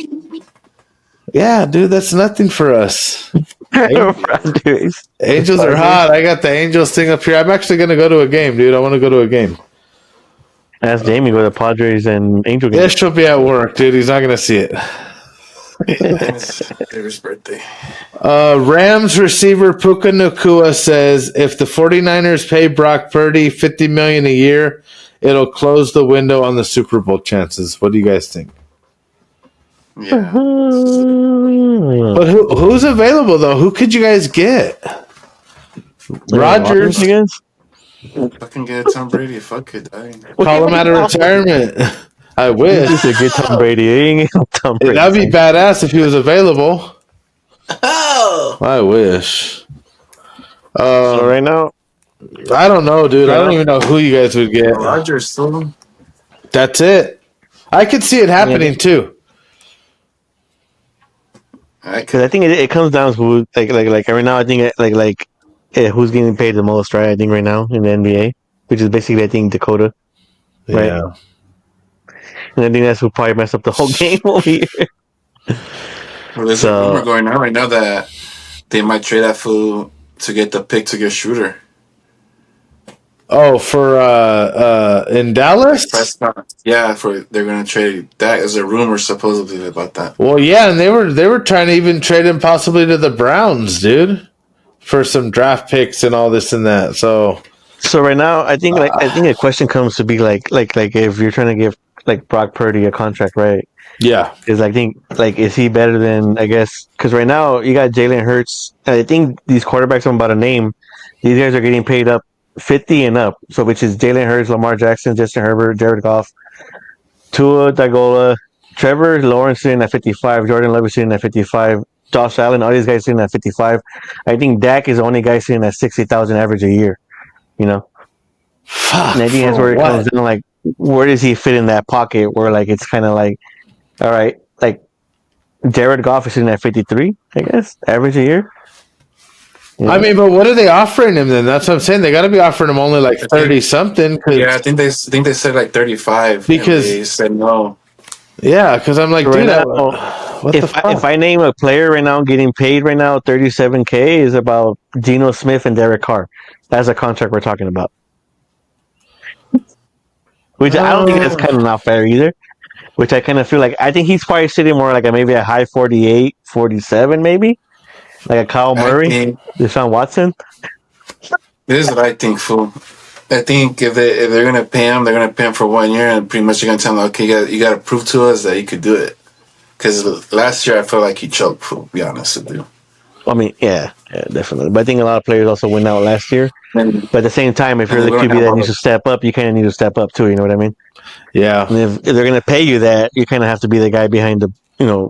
Yeah, dude, that's nothing for us. Angels are hot. I got the Angels thing up here. I'm actually going to go to a game, dude. I want to go to a game. Ask Jamie go to Padres and Angel game. Ish will be at work, dude. He's not going to see it. It's David's birthday. Rams receiver Puka Nacua says if the 49ers pay Brock Purdy $50 million a year, it'll close the window on the Super Bowl chances. What do you guys think? Yeah. But who's available though? Who could you guys get? Rodgers again? Fucking get Tom Brady. Fuck it. Call him out of retirement. I wish. Just a good Tom Brady. Tom Brady. That'd be badass if he was available. Oh, I wish. So right now, I don't know, dude. I don't even know who you guys would get. Rodgers still. That's it. I could see it happening too. Because I think it comes down to who, like right now. I think who's getting paid the most, right? I think right now in the NBA, which is basically I think Dakota. Right? Yeah. And I think that's who probably messed up the whole game over here. Well, there's a rumor going on right now that they might trade that fool to get the pick to get Shooter. Oh, for in Dallas? Yeah, they're going to trade that as a rumor supposedly about that. Well, yeah, and they were trying to even trade him possibly to the Browns, dude, for some draft picks and all this and that. So right now, I think a question comes to be like if you're trying to give like Brock Purdy a contract, right? Yeah, is I think is he better than I guess because right now you got Jalen Hurts. I think these quarterbacks I'm about to name, these guys are getting paid up 50 and up. So which is Jalen Hurts, Lamar Jackson, Justin Herbert, Jared Goff, Tua Tagovailoa, Trevor Lawrence sitting at 55, Jordan Love sitting at 55, Josh Allen, all these guys sitting at 55. I think Dak is the only guy sitting at 60,000 average a year. You know, and I think that's where it comes down. Like, where does he fit in that pocket? Where like it's kind of like, all right, like Jared Goff is sitting at 53, I guess, average a year. Yeah. I mean, but what are they offering him then? That's what I'm saying. They got to be offering him only like 30 something. Yeah, I think they said like 35 because they said no. Yeah, because I'm like, dude, if I name a player right now getting paid right now, $37K is about Geno Smith and Derek Carr. That's a contract we're talking about. Which I don't think that's kind of not fair either. Which I kind of feel like I think he's probably sitting more like maybe a high 48, 47 maybe. Like a Kyle Murray, Deshaun Watson. This is what I think, fool. I think if they're gonna pay him, they're gonna pay him for 1 year, and pretty much they're gonna tell him, okay, you gotta prove to us that you could do it. Because last year I felt like he choked, fool. To be honest with you. I mean, yeah, definitely. But I think a lot of players also went out last year. But at the same time, if you're the QB that needs to step up, you kind of need to step up too. You know what I mean? Yeah. And if they're going to pay you that, you kind of have to be the guy behind the,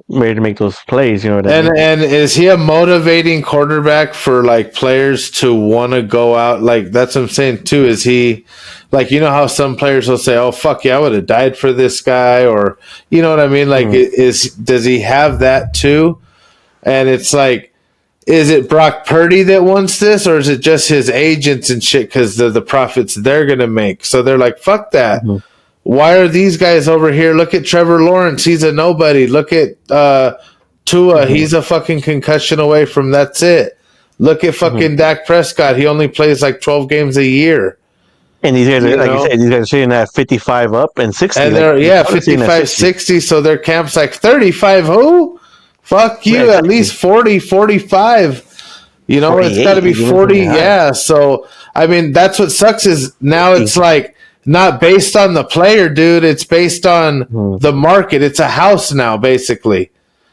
ready to make those plays. You know what I mean? And is he a motivating quarterback for like players to want to go out? Like that's what I'm saying too. Is he like, you know how some players will say, "Oh fuck yeah, I would have died for this guy," or you know what I mean? Like, does he have that too? And it's like, is it Brock Purdy that wants this, or is it just his agents and shit because the profits they're gonna make? So they're like, fuck that. Mm-hmm. Why are these guys over here? Look at Trevor Lawrence. He's a nobody. Look at Tua. Mm-hmm. He's a fucking concussion away from that's it. Look at fucking Dak Prescott. He only plays like 12 games a year. And these guys are, like you said, these guys are sitting at 55 up and 60. And they're, 55, 60. So their camp's like 35 who? Fuck you, at least 40, 45. You know, it's got to be 40. Yeah. So, I mean, that's what sucks is now it's like not based on the player, dude. It's based on the market. It's a house now, basically.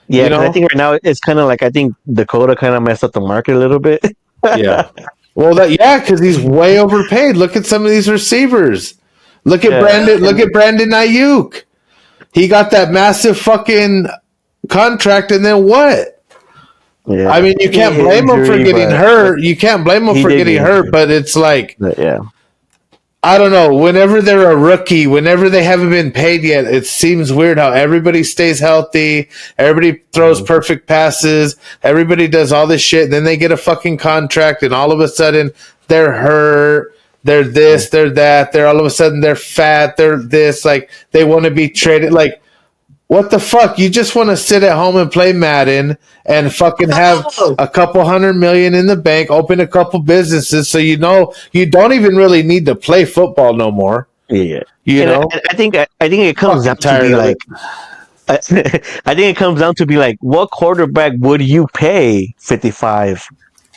Yeah, I think right now it's kind of like I think Dakota kind of messed up the market a little bit. Yeah. Well, because he's way overpaid. Look at some of these receivers. Look at Brandon. Look at Brandon Ayuk. He got that massive fucking contract, and then what? Yeah. I mean, you can't blame him for getting hurt. You can't blame him for getting hurt, but it's like, I don't know. Whenever they're a rookie, whenever they haven't been paid yet, it seems weird how everybody stays healthy, everybody throws perfect passes, everybody does all this shit, and then they get a fucking contract, and all of a sudden they're hurt. They're this, they're that. They're all of a sudden they're fat. They're this. Like they want to be traded. Like. What the fuck? You just want to sit at home and play Madden and fucking have a couple $100 million in the bank, open a couple businesses, so you know you don't even really need to play football no more. Yeah, you know. I think it comes down to be like. I think it comes down to be like, what quarterback would you pay 55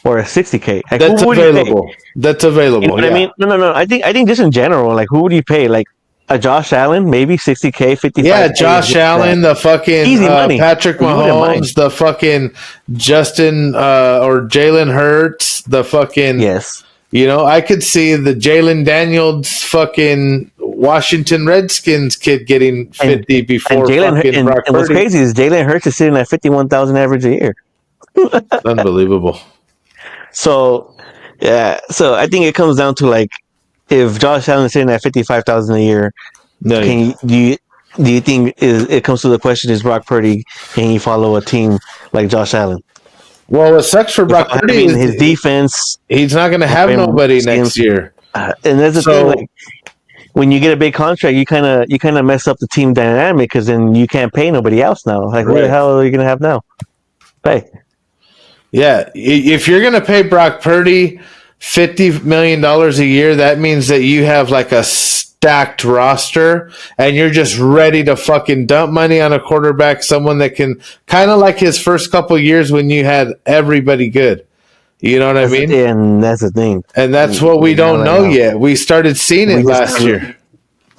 or 60K? Like, that's available. That's available. You know what I mean? No. I think just in general, like, who would you pay? Like. A Josh Allen, maybe 60K, 55K. Yeah, Josh Allen, the fucking easy money. Patrick Mahomes, the fucking Justin or Jalen Hurts, the fucking You know, I could see the Jalen Daniels fucking Washington Redskins kid getting 50 before fucking Brock Purdy. And what's crazy is Jalen Hurts is sitting at 51,000 average a year. Unbelievable. So I think it comes down to like. If Josh Allen is sitting at 55,000 a year, do you think it comes to the question: is Brock Purdy can he follow a team like Josh Allen? Well, what sucks for Brock Purdy is his defense. He's not going to have nobody next year, and that's the thing. Like, when you get a big contract, you kind of mess up the team dynamic because then you can't pay nobody else now. Like, what the hell are you going to have now? Pay. Yeah, if you're going to pay Brock Purdy $50 million a year, that means that you have like a stacked roster and you're just ready to fucking dump money on a quarterback, someone that can kind of like his first couple years when you had everybody good. You know what I mean? And that's the thing. And that's what we don't know yet. We started seeing it last year.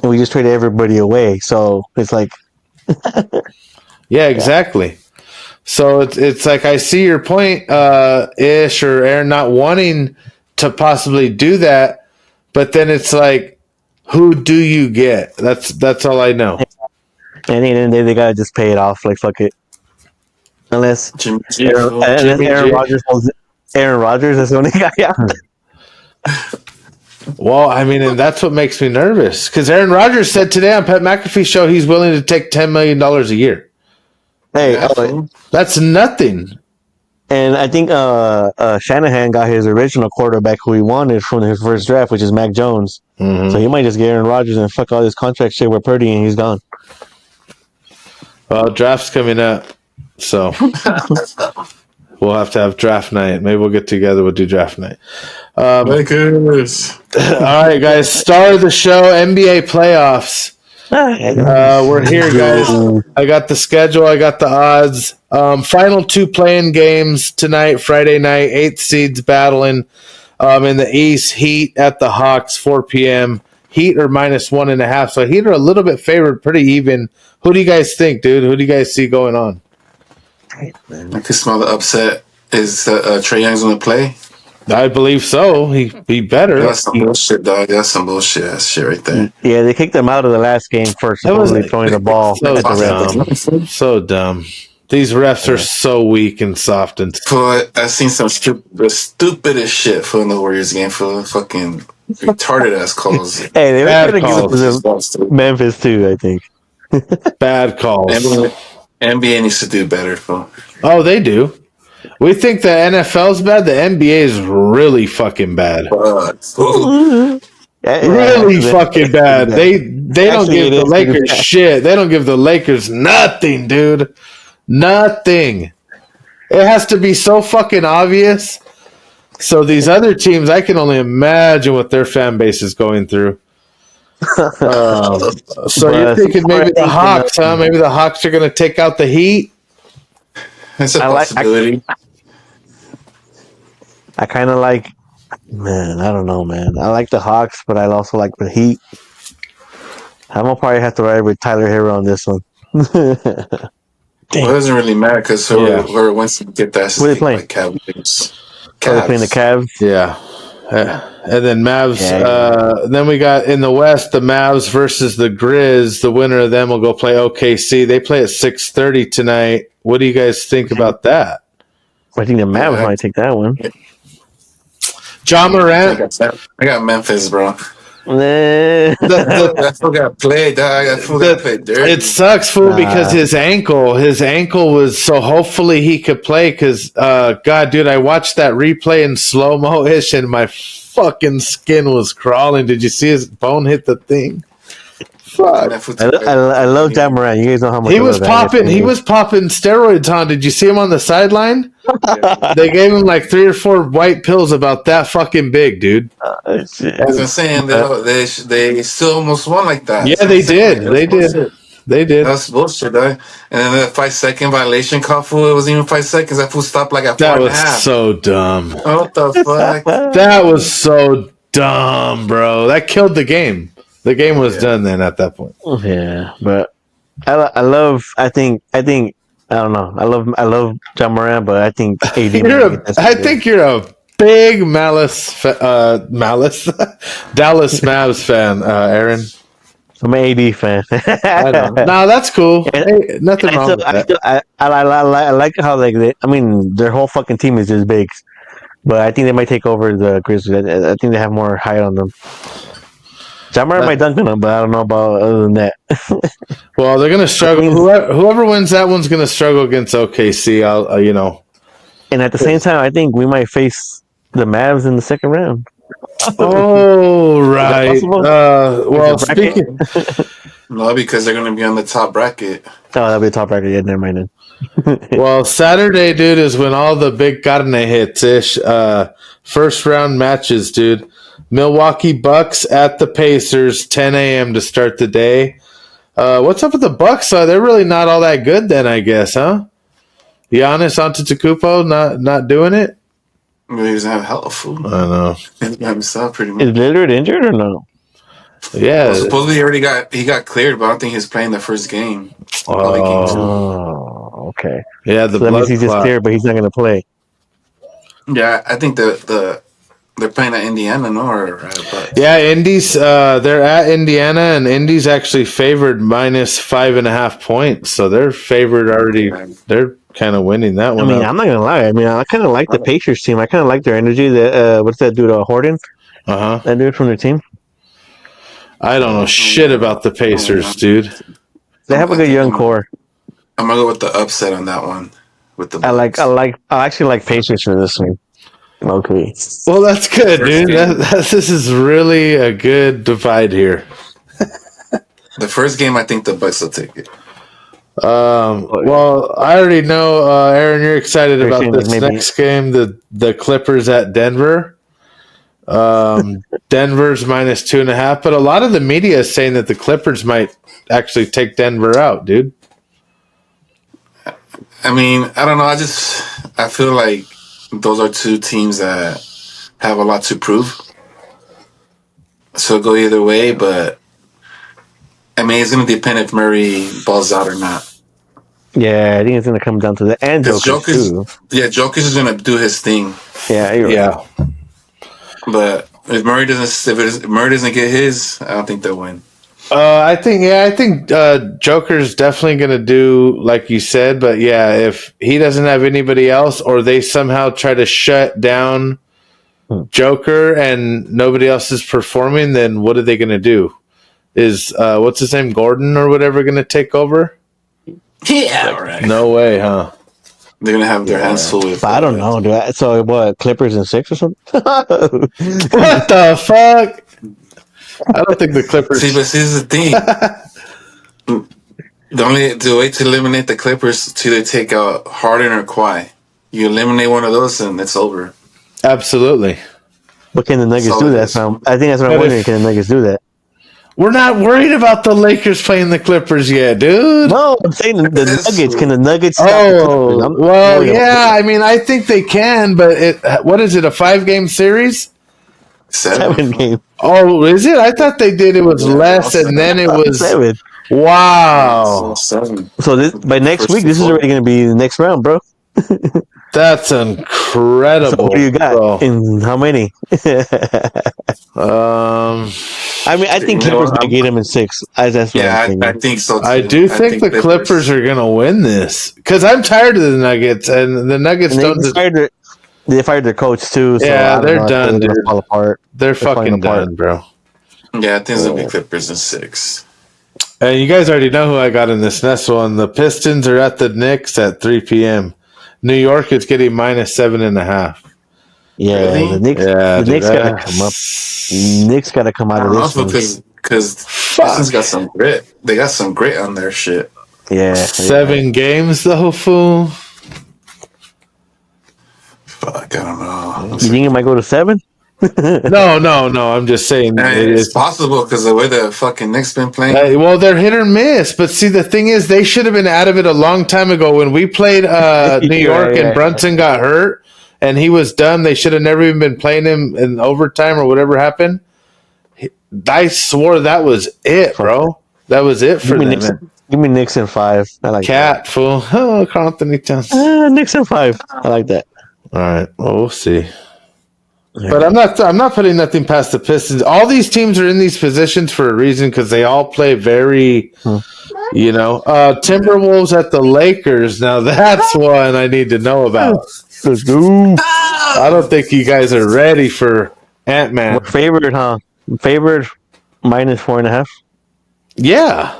And we just traded everybody away. So it's like. Yeah, exactly. So it's like I see your point, Ish or Aaron, not wanting to possibly do that, but then it's like, who do you get? That's all I know. And then they gotta just pay it off. Like fuck it, unless Aaron Rodgers is the only guy out. Well, I mean, and that's what makes me nervous because Aaron Rodgers said today on Pat McAfee's show he's willing to take $10 million a year. Hey, that's nothing. And I think Shanahan got his original quarterback who he wanted from his first draft, which is Mac Jones. Mm-hmm. So he might just get Aaron Rodgers and fuck all this contract shit with Purdy, and he's gone. Well, draft's coming up, so we'll have to have draft night. Maybe we'll get together. We'll do draft night. All right, guys. Star of the show, NBA playoffs. We're here, guys. I got the schedule. I got the odds. Final two play-in games tonight, Friday night. 8th seeds battling. In the East, Heat at the Hawks, 4 p.m. Heat are -1.5. So Heat are a little bit favored, pretty even. Who do you guys think, dude? Who do you guys see going on? I can smell the upset. Is Trae Young's going to play? I believe so. He better. That's some bullshit, dog. That's some bullshit ass shit right there. Yeah, they kicked him out of the last game for supposedly throwing the ball so at the ref. So dumb. These refs are so weak and soft and. I've seen some stupidest shit for the Warriors game for fucking retarded ass calls. Hey, they were trying to give it to Memphis too, I think. Bad calls. NBA needs to do better, Phil. Oh, they do. We think the NFL's bad. The NBA is really fucking bad. Really fucking bad. They don't give the Lakers shit. They don't give the Lakers nothing, dude. Nothing. It has to be so fucking obvious. So these other teams, I can only imagine what their fan base is going through. So you're thinking maybe the Hawks, huh? Maybe the Hawks are going to take out the Heat? That's a possibility. I kind of like, man, I don't know, man. I like the Hawks, but I also like the Heat. I'm going to probably have to ride with Tyler Hero on this one. Well, it doesn't really matter because whoever wants to get that, who are they playing? Like Cavs. They're playing the Cavs? Yeah. And then MAVS. Then we got in the West, the MAVS versus the GRIZ. The winner of them will go play OKC. They play at 6:30 tonight. What do you guys think about that? I think the MAVS might take that one. John Morant. I got Memphis, bro. That fool got played, dog. That fool got played dirty. It sucks, fool, because his ankle was so. Hopefully he could play. Because God, dude, I watched that replay in slow mo-ish, and my fucking skin was crawling. Did you see his bone hit the thing? Fuck. I love John Morant. You guys know how much he was popping. He was popping steroids on. Did you see him on the sideline? They gave him like 3 or 4 white pills about that fucking big, dude. As I'm saying, they still almost won like that. Yeah, they did. They did. That's bullshit, dog. And then the 5-second violation call, fool. It wasn't even 5 seconds. That fool stopped like at 4.5. That was so dumb. What the fuck? That was so dumb, bro. That killed the game. The game was done then at that point. Yeah, but I don't know. I love John Morant, but I think AD. I think you're a big Dallas Mavs fan, Aaron. I'm an AD fan. I know. No, that's cool. Hey, nothing wrong with that. I like how their whole fucking team is just big, but I think they might take over the Grizzlies. I think they have more height on them. John Morant might dunk on them, but I don't know about other than that. Well, they're gonna struggle. Whoever wins that one's gonna struggle against OKC. And at the same time, I think we might face the Mavs in the second round. Oh, right. Well, speaking. No, because they're going to be on the top bracket. Oh, that'll be the top bracket. Yeah, never mind then. Well, Saturday, dude, is when all the big carne hits ish. First round matches, dude. Milwaukee Bucks at the Pacers, 10 a.m. to start the day. What's up with the Bucks? They're really not all that good then, I guess, huh? Giannis Antetokounmpo not doing it? He doesn't have hell of food. I know. Himself, pretty much. Is Lillard injured or no? Yeah. Well, supposedly he got cleared, but I don't think he's playing the first game. Oh, okay. Yeah, that means he's just cleared, but he's not going to play. Yeah, I think they're playing at Indiana, no? Yeah, Indy's they're at Indiana, and Indy's actually favored -5.5 points, so they're favored already. They're kind of winning that one. I'm not gonna lie. I kind of like the Pacers team. I kind of like their energy. What's that dude? Horton. That dude from their team. I don't know shit about the Pacers, dude. They have a good young core. I'm gonna go with the upset on that one. With the Bucks. I actually like Pacers for this one. Okay. Well, that's good, dude. This is really a good divide here. The first game, I think the Bucks will take it. Well, I already know, Aaron, you're excited about this next game, the Clippers at Denver. Denver's -2.5, but a lot of the media is saying that the Clippers might actually take Denver out, dude. I mean, I don't know. I feel like those are two teams that have a lot to prove. So go either way, but I mean, it's going to depend if Murray balls out or not. Yeah, I think it's going to come down to that. And Jokic, too. Yeah, Jokic is going to do his thing. Yeah, you're right. But if Murray doesn't get his, I don't think they'll win. I think Joker's definitely going to do like you said, but yeah, if he doesn't have anybody else, or they somehow try to shut down Joker and nobody else is performing, then what are they going to do? Is what's his name, Gordon or whatever, going to take over? Yeah, right. No way, huh? They're going to have their hands full with. I don't know, dude. So what? Clippers in 6 or something? What the fuck? I don't think the Clippers. See, but here's the thing. The way to eliminate the Clippers is to either take out Harden or Kawhi. You eliminate one of those, and it's over. Absolutely. But can the Nuggets do that? I think that's what I'm wondering. Can the Nuggets do that? We're not worried about the Lakers playing the Clippers yet, dude. No, I'm saying the Nuggets. Can the Nuggets stop the Clippers? Well, yeah. I mean, I think they can, but what is it, a 5-game series? 7 games. Oh, is it? I thought they did. It was less, and then it was 7. Wow. 7. So by next week, this is already going to be the next round, bro. That's incredible. So what do you got? In how many? I mean, I think Clippers might get them in 6. I think so too. I do think the Clippers are going to win this because I'm tired of the Nuggets, and the Nuggets don't. They fired their coach too. So yeah, they're done, dude. Fall apart. They're fucking done, bro. Yeah, I think it's going to be Clippers in 6. And you guys already know who I got in this next one. The Pistons are at the Knicks at 3 p.m. New York is getting -7.5. Yeah, really? the Knicks got to come up. Knicks got to come out of this one. Because Pistons got some grit. They got some grit on their shit. Yeah. 7 games, though, fool. Fuck, I don't know. You think it might go to 7? No. I'm just saying it's possible because the way the fucking Knicks been playing. Well, they're hit or miss. But see, the thing is, they should have been out of it a long time ago when we played New York and Brunson got hurt and he was done. They should have never even been playing him in overtime or whatever happened. I swore that was it, bro. That was it for them. Give me Knicks in 5. I like Cat that. Fool. Oh, Anthony Towns. Knicks in 5. I like that. All right. Well, we'll see. But I'm not putting nothing past the Pistons. All these teams are in these positions for a reason because they all play very, Timberwolves at the Lakers. Now that's one I need to know about. I don't think you guys are ready for Ant-Man. We're favored, huh? Favored -4.5. Yeah.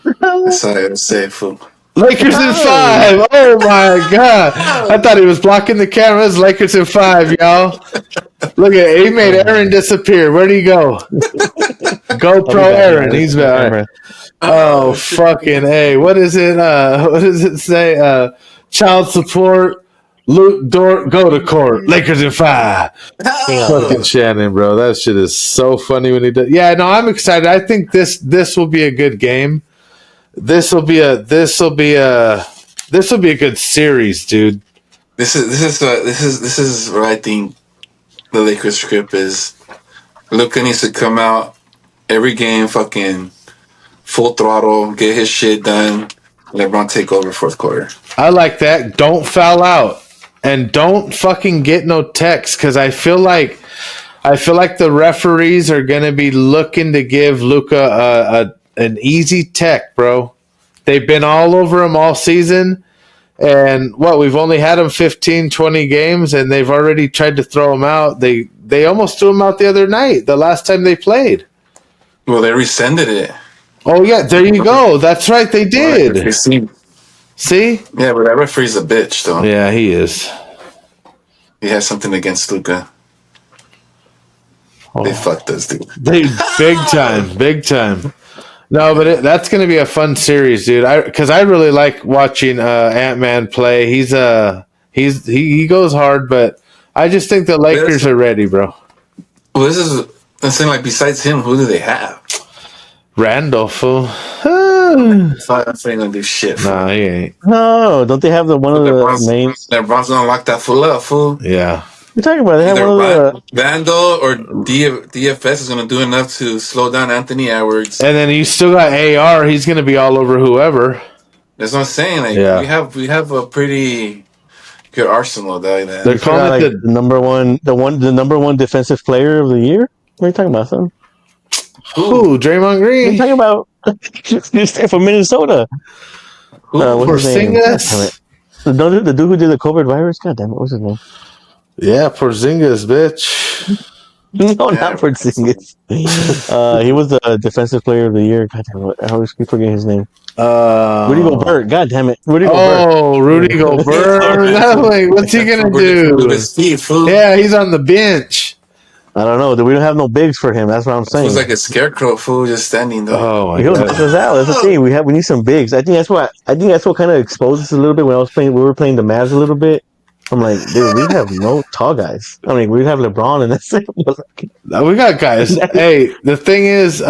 That's all I gotta say, fool. Lakers in 5. Oh my god! I thought he was blocking the cameras. Lakers in 5, y'all. Look at he made Aaron disappear. Where'd he go? GoPro Aaron. He's back. Oh fucking A! What is it? What does it say? Child support. Luke Dort. Go to court. Lakers in 5. Fucking Shannon, bro. That shit is so funny when he does. Yeah, no, I'm excited. I think this will be a good game. This will be a good series, dude. This is what I think the Lakers script is. Luka needs to come out every game, fucking full throttle, get his shit done. LeBron take over fourth quarter. I like that. Don't foul out and don't fucking get no texts because I feel like the referees are gonna be looking to give Luka an easy tech, bro. They've been all over him all season. And we've only had him 15, 20 games, and they've already tried to throw him out. They almost threw him out the other night, the last time they played. Well, they rescinded it. Oh, yeah, there you go. That's right, they did. See? Yeah, but that referee's a bitch, though. Yeah, he is. He has something against Luka. They fucked us, dude. Big time. No, but that's going to be a fun series, dude. Because I really like watching Ant-Man play. He goes hard, but I just think the Lakers are ready, bro. Well, this is the thing. Like, besides him, who do they have? Randolph, fool. Ain't gonna do shit. Nah, he ain't. No, don't they have one of the names? LeBron's gonna lock that fool up, fool. Yeah. We're talking about they have Either one of the. Vandal or DFS is going to do enough to slow down Anthony Edwards. And then you still got AR. He's going to be all over whoever. That's what I'm saying. Like we have a pretty good arsenal, though. They're calling like it the number one defensive player of the year. What are you talking about, son? Who? Draymond Green? What are you talking about? This guy from Minnesota. What's his name? Porzingis? The dude who did the COVID virus. God damn it, what's his name? Yeah, Porzingis, bitch. No, not Porzingis. He was the defensive player of the year. God damn it, I always keep forgetting his name. Rudy Gobert. God damn it, Rudy Gobert. Oh, Rudy Gobert. Like, what's he gonna do? Yeah, he's on the bench. I don't know. We don't have no bigs for him. That's what I'm saying. He's like a scarecrow fool just standing there. Oh my God. God. That's the thing. We need some bigs. I think that's what kind of exposed us a little bit when we were playing the Mavs a little bit. I'm like, dude, we have no tall guys. I mean, we have LeBron and that's it. We got guys. Hey, the thing is,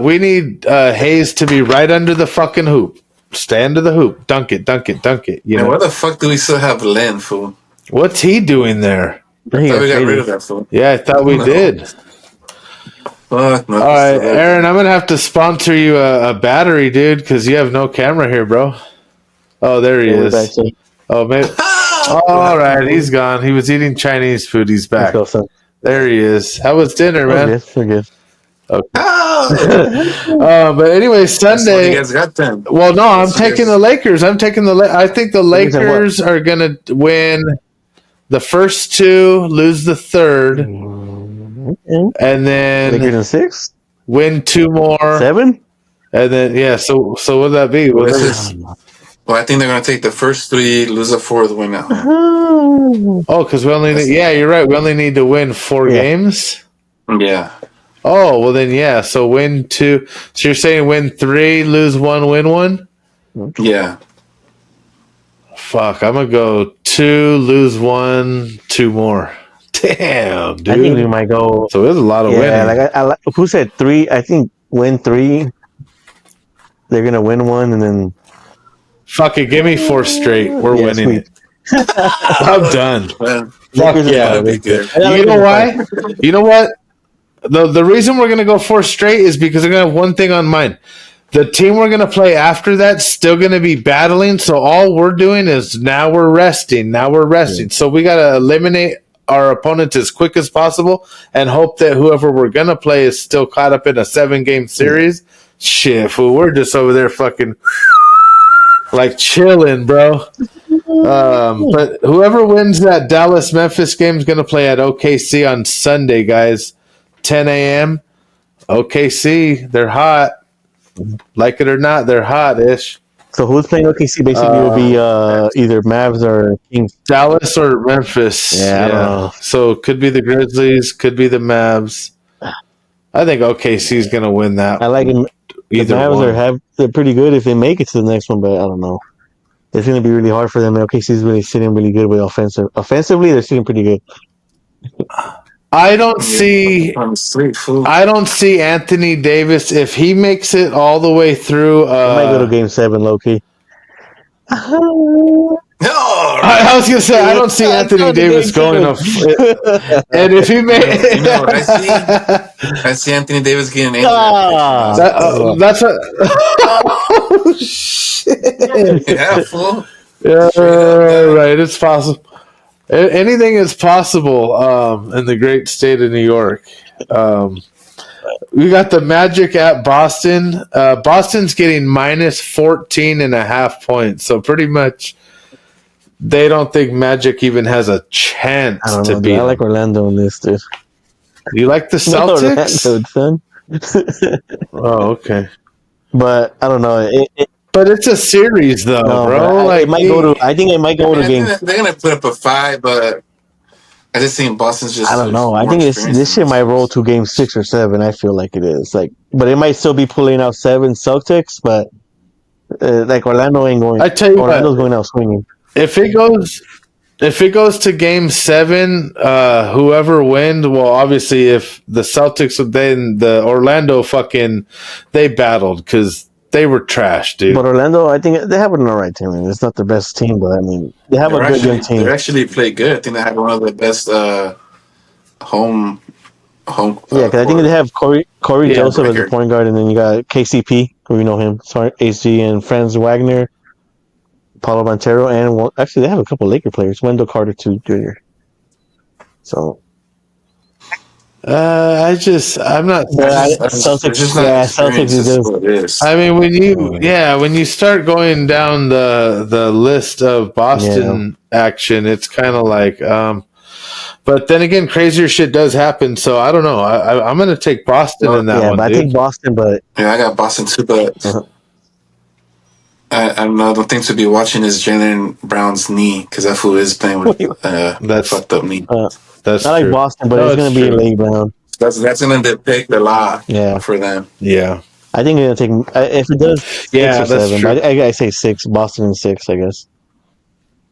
we need Hayes to be right under the fucking hoop. Stand to the hoop. Dunk it. You know? Where the fuck do we still have Len, fool? What's he doing there? I thought we got rid of that fool. Yeah, I thought we did. Fuck, no. All right, Aaron, I'm gonna have to sponsor you a battery, dude, because you have no camera here, bro. Oh, there he is. Oh, maybe. All right, he's gone. He was eating Chinese food. He's back. There he is. How was dinner, man? We're good. Okay. But anyway, Sunday. You guys got them. Well, no, I'm taking the Lakers. I think the Lakers are gonna win the first two, lose the third, and then Lakers in 6, win 2 more, 7, and then So what would that be? Well, I think they're going to take the first 3, lose the 4th, win at home. Oh, because we only need, you're right. We only need to win 4 games. Yeah. Oh, well then, so win 2. So you're saying win 3, lose 1, win 1? Yeah. Fuck, I'm going to go 2, lose 1, 2 more. Damn, dude. I think we might go. So there's a lot of winning. Yeah, who said 3? I think win 3. They're going to win 1 and then. Fuck it, give me 4 straight. We're winning it. I'm done. Fuck yeah. You know why? You know what? The reason we're going to go 4 straight is because we're going to have one thing on mind. The team we're going to play after that's still going to be battling, so all we're doing is now we're resting. Yeah. So we got to eliminate our opponents as quick as possible and hope that whoever we're going to play is still caught up in a 7-game series. Shit, fool. We're just over there fucking... like chilling, bro. But whoever wins that Dallas-Memphis game is going to play at OKC on Sunday, guys. 10 a.m. OKC, they're hot. Like it or not, they're hot-ish. So who's playing OKC? Basically, will be either Mavs or Kings. Dallas or Memphis. Yeah. So it could be the Grizzlies, could be the Mavs. I think OKC is going to win that. I like him. Either the Mavs they're pretty good if they make it to the next one, but I don't know. It's going to be really hard for them. OKC is really sitting really good with offensive. Offensively, they're sitting pretty good. I don't see Anthony Davis if he makes it all the way through. I might go to Game 7, low key. I was gonna say I don't see Anthony Davis going up, and if he made, I see Anthony Davis getting injured. That's a oh shit! Yeah, fool. Yeah, right. It's possible. Anything is possible in the great state of New York. We got the Magic at Boston. Boston's getting minus 14.5 points, so pretty much. They don't think Magic even has a chance to beat. I like Orlando in this, dude. You like the Celtics? Orlando, son. Oh, okay. But I don't know. But it's a series, though, bro. I think it might go to game. They're gonna put up a 5, but I just think Boston's just. I don't know. I think this shit might roll to game 6 or 7. I feel like it is. But it might still be pulling out 7 Celtics. But Orlando ain't going. I tell you Orlando's going out swinging. If it goes to game 7, whoever wins, well, obviously if the Celtics would then the Orlando they battled because they were trash, dude. But Orlando, I think they have an alright team. I mean, it's not the best team, but I mean, they have a good young team. They actually play good. I think they have one of the best home. Yeah, because I think they have Corey Joseph as the point guard, and then you got KCP, who you know him, sorry, HG, and Franz Wagner, Paulo Montero, and actually they have a couple of Laker players, Wendell Carter too, Jr. So. I'm not. Celtics is just. I mean, when you start going down the list of Boston action, it's kind of like. But then again, crazier shit does happen. So I don't know. I'm going to take Boston in that one. But I think Boston, but yeah, I got Boston too. But I don't know. The thing to be watching is Jaylen Brown's knee because that fool is playing with that fucked up knee. That's I like true. Boston, but it's going to be Lane Brown. That's going to depict a lot for them. Yeah. I think they're going to take, if it does, 6 or 7. But I say 6, Boston and 6, I guess.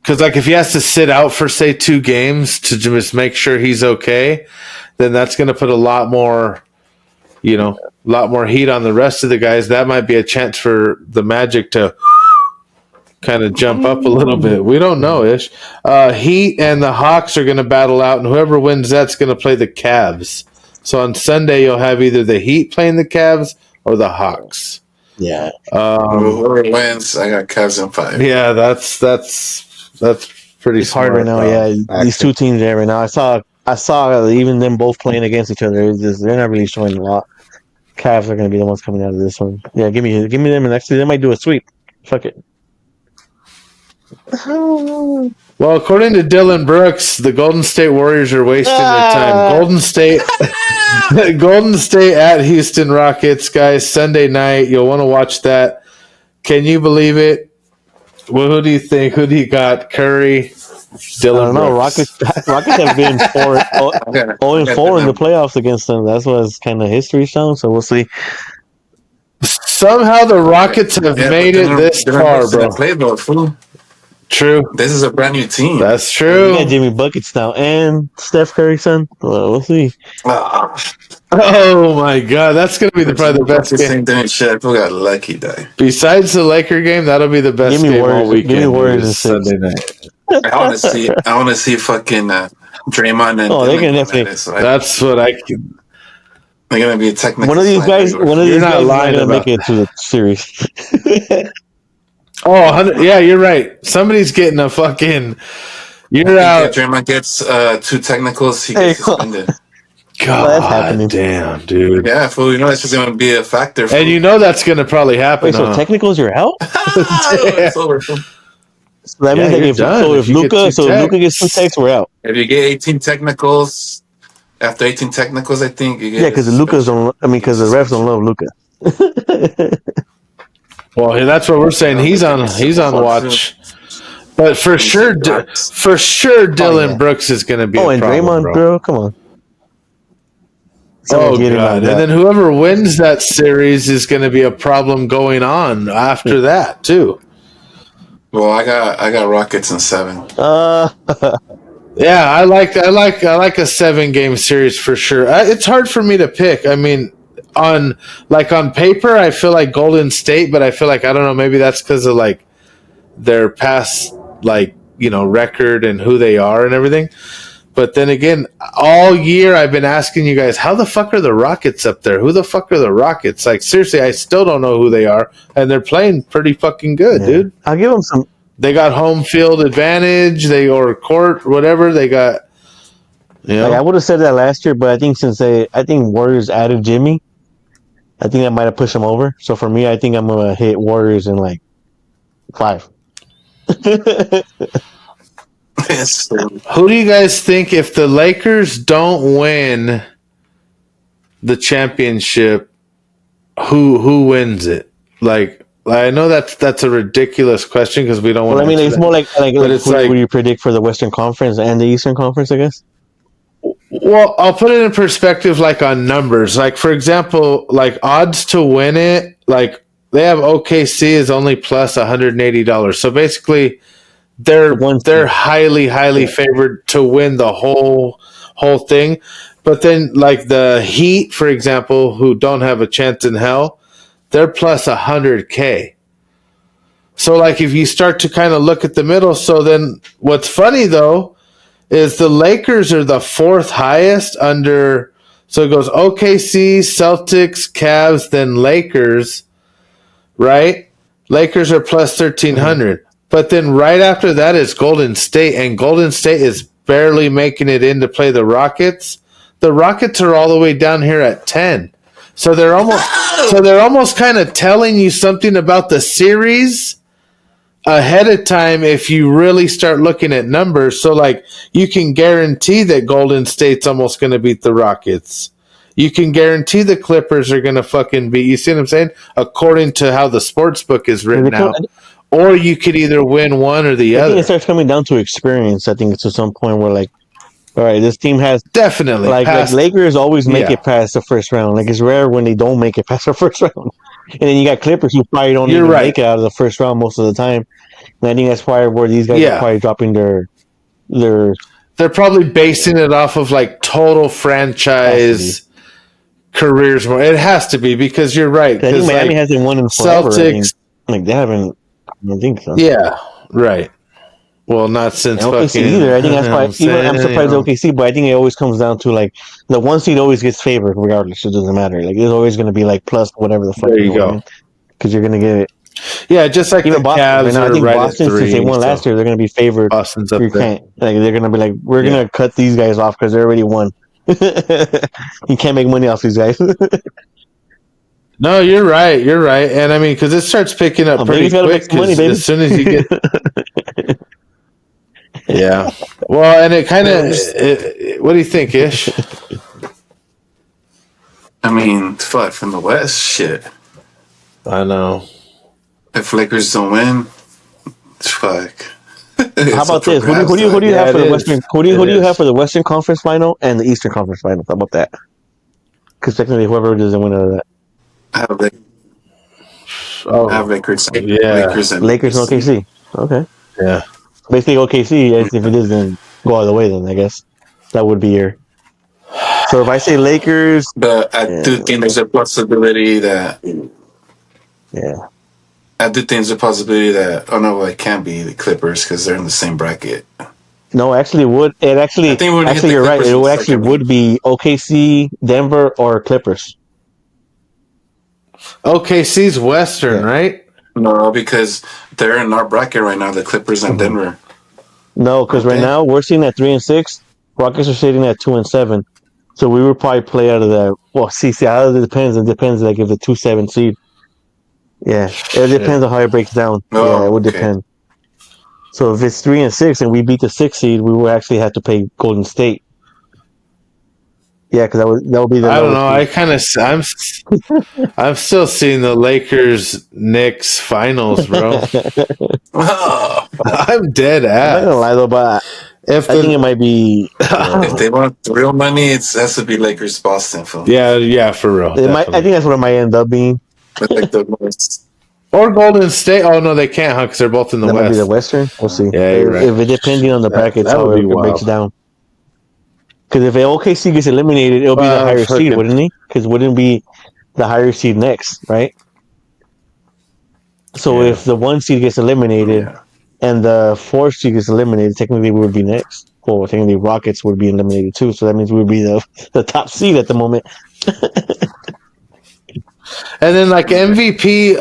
Because, like, if he has to sit out for, say, 2 games to just make sure he's okay, then that's going to put a lot more heat on the rest of the guys. That might be a chance for the Magic to kind of jump up a little bit. We don't know, Ish. Heat and the Hawks are going to battle out, and whoever wins that's going to play the Cavs. So on Sunday, you'll have either the Heat playing the Cavs or the Hawks. Yeah. Whoever wins, I got Cavs in 5. Yeah, that's pretty it's hard right now. These two teams there right now. I saw even them both playing against each other. They're not really showing a lot. Cavs are going to be the ones coming out of this one. Yeah, give me them, and actually they might do a sweep. Fuck it. Well, according to Dylan Brooks, the Golden State Warriors are wasting their time. Golden State at Houston Rockets, guys, Sunday night. You'll want to watch that. Can you believe it? Well, who do you think? Who do you got? Curry, Dylan I don't know. Rockets have been 0-4 in the playoffs against them. That's what it's kind of history shown, so we'll see. Somehow the Rockets have made it this far, bro. Playbook, fool. True. This is a brand new team. That's true. We got Jimmy Buckets now and Steph Curry, son. Well, we'll see. Oh my God, that's gonna be probably the best game. Same thing. Shit, I got lucky day. Besides the Laker game, that'll be the best game all weekend. Give me Warriors Sunday night. I want to see fucking Draymond and. Oh, they're gonna definitely. That's what I can. They're gonna be a technical. One of these guys is gonna make it to the series. Oh, yeah, you're right. Somebody's getting a fucking. You're out. If Draymond gets 2 technicals, he gets suspended. God damn, dude. Yeah, fool. You know that's just going to be a factor. And you know that's going to probably happen. Wait, so technicals you're out? It's over. So that means if Luka gets 2 techs, we're out. If you get 18 technicals, after 18 technicals, I think you get. Because the refs don't love Luka. Well, that's what we're saying. He's on watch. But for sure, Dylan Brooks is going to be. And Draymond, bro, come on. God! And then whoever wins that series is going to be a problem going on after that too. Well, I got Rockets in 7. Yeah, I like a 7-game series for sure. It's hard for me to pick. I mean, on paper, I feel like Golden State, but I feel like I don't know. Maybe that's because of like their past record and who they are and everything. But then again, all year I've been asking you guys, how the fuck are the Rockets up there? Who the fuck are the Rockets? Like, seriously, I still don't know who they are, and they're playing pretty fucking good, dude. I'll give them some. They got home field advantage, or court, whatever they got. I would have said that last year, but I think Warriors added Jimmy, I think that might have pushed them over. So for me, I think I'm gonna hit Warriors in like 5. Who do you guys think if the Lakers don't win the championship, who wins it? Like, I know that's a ridiculous question because we don't want. Well, I mean, it's more like who do you predict for the Western Conference and the Eastern Conference? I guess. Well, I'll put it in perspective, like on numbers. Like, for example, like odds to win it, like they have OKC is only plus $180. So basically, they're highly favored to win the whole thing. But then, like the Heat, for example, who don't have a chance in hell, they're plus 100K. So, like, if you start to kind of look at the middle, so then what's funny, though, is the Lakers are the fourth highest under, so it goes OKC, Celtics, Cavs, then Lakers, right? Lakers are plus 1,300. Mm-hmm. But then right after that is Golden State, and Golden State is barely making it in to play the Rockets. The Rockets are all the way down here at 10. So they're almost kind of telling you something about the series ahead of time if you really start looking at numbers. So, like, you can guarantee that Golden State's almost going to beat the Rockets. You can guarantee the Clippers are going to fucking beat. You see what I'm saying? According to how the sports book is written out. Or you could either win one or the other. I think it starts coming down to experience. I think it's to some point where, like, all right, this team has definitely like Lakers always make it past the first round. Like, it's rare when they don't make it past the first round. And then you got Clippers who probably don't even make it out of the first round most of the time. And I think that's probably where these guys are probably dropping their. They're probably basing it off of like total franchise careers. It has to be because you're right. I think Miami hasn't won in forever. Celtics, like they haven't. I don't think so. Yeah, right. Well, not since OKC fucking either. I think that's why. I'm surprised OKC, but I think it always comes down to like the one seed always gets favored regardless. It doesn't matter. Like there's always going to be like plus whatever the fuck. There you go. Because you're going to get it. Yeah, just like even the Boston. Cavs Right now, I think right Boston, since they won last year, they're going to be favored. Boston's up you there. Can't like they're going to be like we're going to cut these guys off because they already won. You can't make money off these guys. No, you're right. You're right. And I mean, because it starts picking up pretty quick. Money, baby. As soon as you get. Yeah. Well, and it kind of. What do you think, Ish? I mean, fuck, from the West, shit. I know. If Lakers don't win, fuck. How about this? Who do you have for the Western? Who do you have for the Western Conference Final and the Eastern Conference Final? How about that? Because technically, whoever doesn't win out of that. I have Lakers. Yeah. Lakers and OKC. Okay. Yeah. Basically, OKC, if it doesn't go all the way, then I guess that would be your. So if I say Lakers. But I do think there's a possibility that. Yeah. I do think there's a possibility that. Oh, no, it can't be the Clippers because they're in the same bracket. No, actually, actually, you're right. It would be OKC, Denver, or Clippers. OKC's Western, right? No, because they're in our bracket right now, the Clippers and Denver. No, because right now we're sitting at 3-6. Rockets are sitting at 2-7. So we would probably play out of the. Well, see, how it depends. It depends, like if the 2-7 seed. Yeah, it depends on how it breaks down. It would depend. So if it's 3-6 and we beat the 6 seed, we will actually have to pay Golden State. Yeah, because that would be the. I don't know. I'm still seeing the Lakers Knicks finals, bro. I'm dead ass. I'm not gonna lie though, but I think it might be. If they want real money, it has to be Lakers Boston. Yeah, for real. I think that's what it might end up being. Like the or Golden State. Oh no, they can't, because they're both in the West. Might be the Western. We'll see. Yeah, you're right. If it depending on the brackets, how it breaks down. Because if OKC gets eliminated, it'll be the higher seed, wouldn't it? Because wouldn't it be the higher seed next, right? So if the 1 seed gets eliminated and the 4 seed gets eliminated, technically we would be next. Well, technically Rockets would be eliminated too, so that means we would be the top seed at the moment. And then, like, MVP,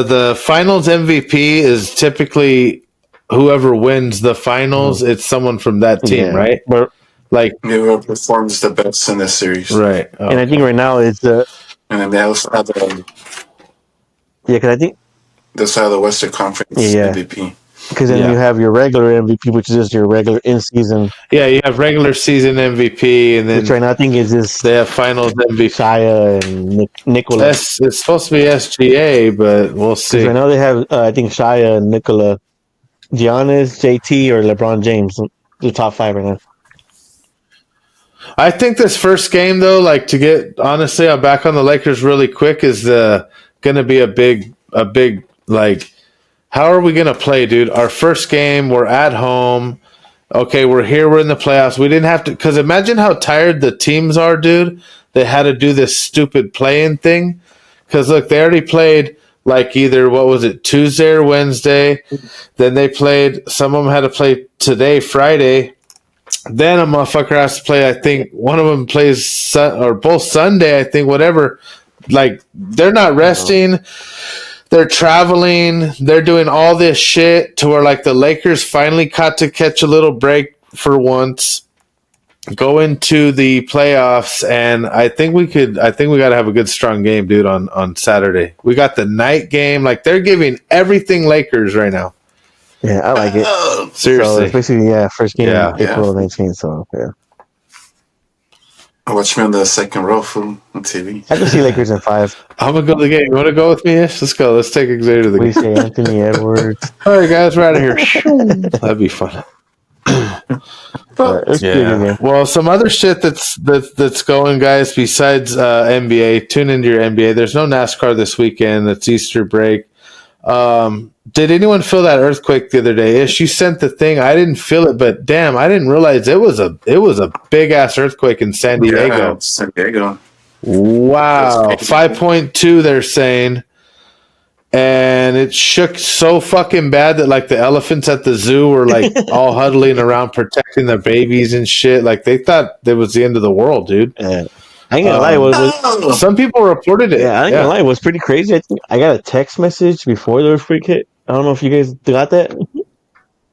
the finals MVP is typically whoever wins the finals. It's someone from that team, right? But like whoever performs the best in this series, right? Oh, and I think right now it's the. And then they also have the. Yeah, because I think that's how the Western Conference MVP. Because then you have your regular MVP, which is just your regular in-season. Yeah, you have regular season MVP, and then which right now I think is just they have finals MVP. Shia and Nikola. It's supposed to be SGA, but we'll see. Right now they have I think Shia and Nikola, Giannis, JT, or LeBron James, the top 5 right now. I think this first game, though, like to get honestly, I'm back on the Lakers really quick. Is going to be a big like. How are we going to play, dude? Our first game, we're at home. Okay, we're here. We're in the playoffs. We didn't have to – because imagine how tired the teams are, dude. They had to do this stupid playing thing. because look, they already played like either what was it, Tuesday or Wednesday. Then they played. Some of them had to play today, Friday. Then a motherfucker has to play. I think one of them plays or both Sunday. I think whatever. Like they're not resting. They're traveling. They're doing all this shit to where like the Lakers finally got to catch a little break for once. Go into the playoffs, and I think we got to have a good, strong game, dude, on Saturday. We got the night game. Like, they're giving everything Lakers right now. Yeah, I like it. Seriously. So, basically, first game April 19th, so, yeah. I watch me on the second row on TV. I can see Lakers in 5. I'm going to go to the game. You want to go with me, Ish? Let's go. Let's take Xavier to the game. We say Anthony Edwards. All right, guys, we're out of here. That'd be fun. Yeah. Well, some other shit that's going, guys, besides NBA. Tune into your NBA. There's no NASCAR this weekend. It's Easter break. Did anyone feel that earthquake the other day? Ish, you sent the thing. I didn't feel it, but damn, I didn't realize it was a big ass earthquake in San Diego. Yeah, San Diego. Wow, 5.2. They're saying. And it shook so fucking bad that like the elephants at the zoo were like all huddling around protecting their babies and shit. Like they thought it was the end of the world, dude. Yeah. I ain't gonna lie. Some people reported it. Yeah, I ain't gonna lie. It was pretty crazy. I think I got a text message before the earthquake hit. I don't know if you guys got that.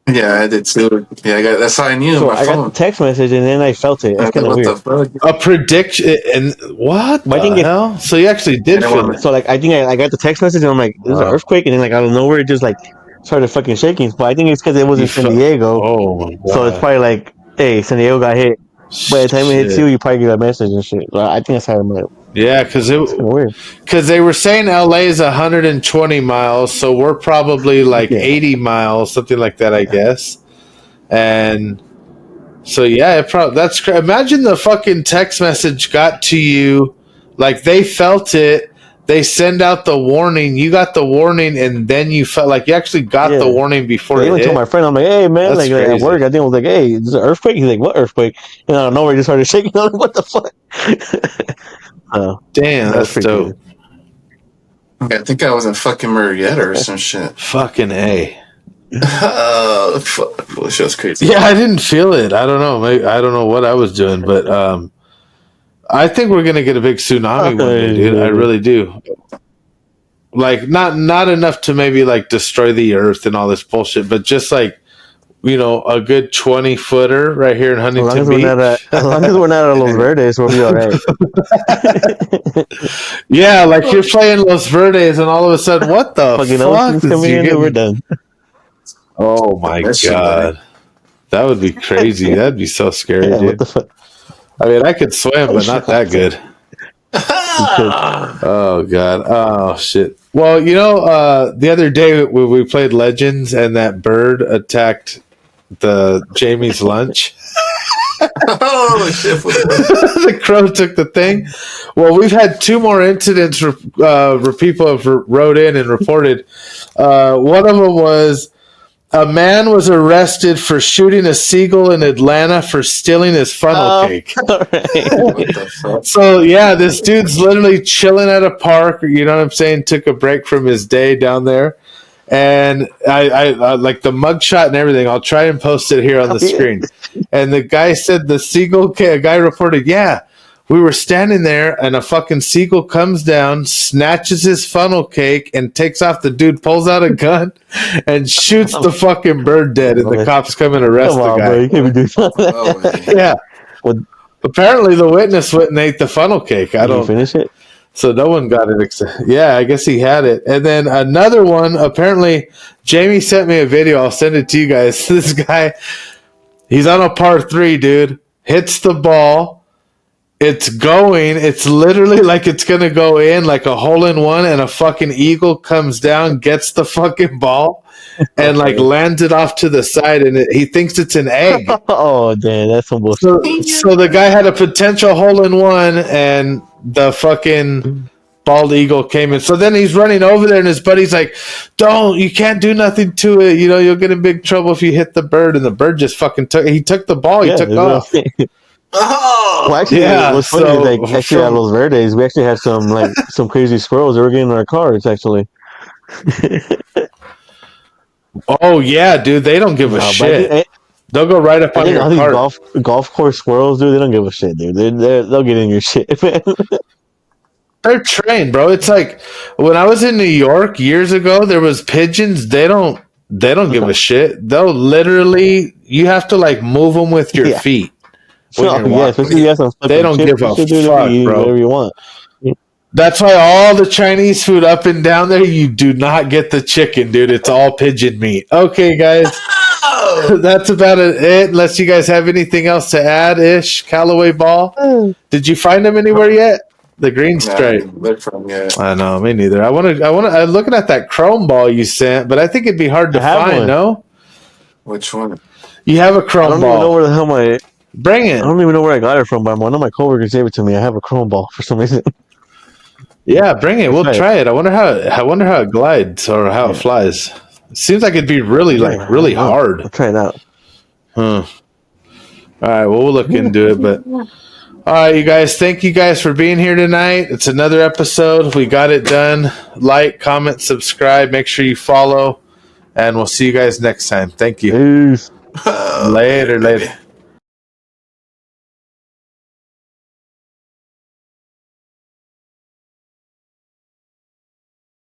Yeah, I did too. Yeah, that's how I knew. So I got the text message and then I felt it. It's kind of weird. A prediction and what the hell? So you actually did feel it. So like I think I got the text message and I'm like, "There's an earthquake," and then like out of nowhere it just like started fucking shaking. But I think it's because it was in San Diego. Oh my God. So it's probably like, hey, San Diego got hit. By the time it hits you probably get a message and shit. But I think that's how it went. Yeah, because they were saying LA is 120 miles, so we're probably like 80 miles, something like that, I guess. And so that's crazy. Imagine the fucking text message got to you, like they felt it. They send out the warning. You got the warning, and then you felt like you actually got the warning before. I told my friend, I'm like, "Hey man, like at work, I think I was like, hey, there's an earthquake." He's like, "What earthquake?" And out of nowhere, it just started shaking. I'm like, "What the fuck?" Damn, that's dope. I think I was in fucking Marietta or some shit. Fucking A. Fuck. Well, shit's crazy. Yeah, I didn't feel it. I don't know. Maybe, I don't know what I was doing, but I think we're gonna get a big tsunami one day, dude. I really do. Like not enough to maybe like destroy the earth and all this bullshit, but just like, you know, a good 20-footer right here in Huntington Beach. As long as we're not at Los Verdes, we'll be all right. Yeah, like you're playing Los Verdes and all of a sudden, what the fuck? We're done. Oh my God. That would be crazy. That'd be so scary, dude. What the fuck? I mean, I could swim, but not that good. Oh, God. Oh, shit. Well, you know, the other day we played Legends and that bird attacked Jamie's lunch. Oh, shit. The crow took the thing. Well, we've had 2 more incidents where people have wrote in and reported. One of them was a man was arrested for shooting a seagull in Atlanta for stealing his funnel cake. Right. So, yeah, this dude's literally chilling at a park, you know what I'm saying, took a break from his day down there. And I like the mugshot and everything. I'll try and post it here on the screen. And the guy said the seagull cake, a guy reported, we were standing there and a fucking seagull comes down, snatches his funnel cake and takes off. The dude pulls out a gun and shoots the fucking bird dead. And the cops come and arrest the guy. Bro, you can't be doing that. Yeah. Well, apparently the witness went and ate the funnel cake. I don't finish it. So no one got it. Yeah, I guess he had it. And then another one, apparently, Jamie sent me a video. I'll send it to you guys. This guy, he's on a par 3, dude. Hits the ball. It's going. It's literally like it's going to go in like a hole-in-one, and a fucking eagle comes down, gets the fucking ball, and like lands it off to the side, and he thinks it's an egg. Oh, damn, that's some bullshit. So the guy had a potential hole-in-one, and the fucking bald eagle came in. So then he's running over there, and his buddy's like, you can't do nothing to it. You know, you'll get in big trouble if you hit the bird. And the bird just fucking took the ball. He took off. Oh, Well, actually, Yeah, what's funny is so like actually at from- Los Verdes, we actually had some crazy squirrels that were getting our cards. Actually, oh yeah, dude, they don't give a no, but shit. They'll go right up I on think your all these cart. golf course squirrels, dude, they don't give a shit, dude. They'll get in your shit, man. They're trained, bro. It's like when I was in New York years ago, there was pigeons. They don't give a shit. They'll literally, you have to like move them with your Yeah. feet when Oh you're yeah, walking. especially if you have some They flipping don't chips give and a shit, dude. They'll be fuck, eating whatever bro. you want. That's why all the Chinese food up and down there, you do not get the chicken, dude. It's all pigeon meat. Okay, guys. That's about it. Unless you guys have anything else to add, Ish. Callaway ball. Did you find them anywhere yet? The green I stripe. didn't look for him yet. I know, me neither. I'm looking at that chrome ball you sent, but I think it'd be hard to I have find, one. no? Which one? You have a I chrome don't even know ball. where the hell Bring I it. don't even know where I got it from, but one of my coworkers gave it to me. I have a chrome ball for some reason. Yeah, bring it. We'll Try it. try it. I wonder how it glides or how it flies. It seems like it'd be really really hard. I'll try it out. Huh. All right, well, we'll look into it, but all right, you guys, thank you guys for being here tonight. It's another episode. We got it done. Like, comment, subscribe. Make sure you follow, and we'll see you guys next time. Thank you. Peace. Later.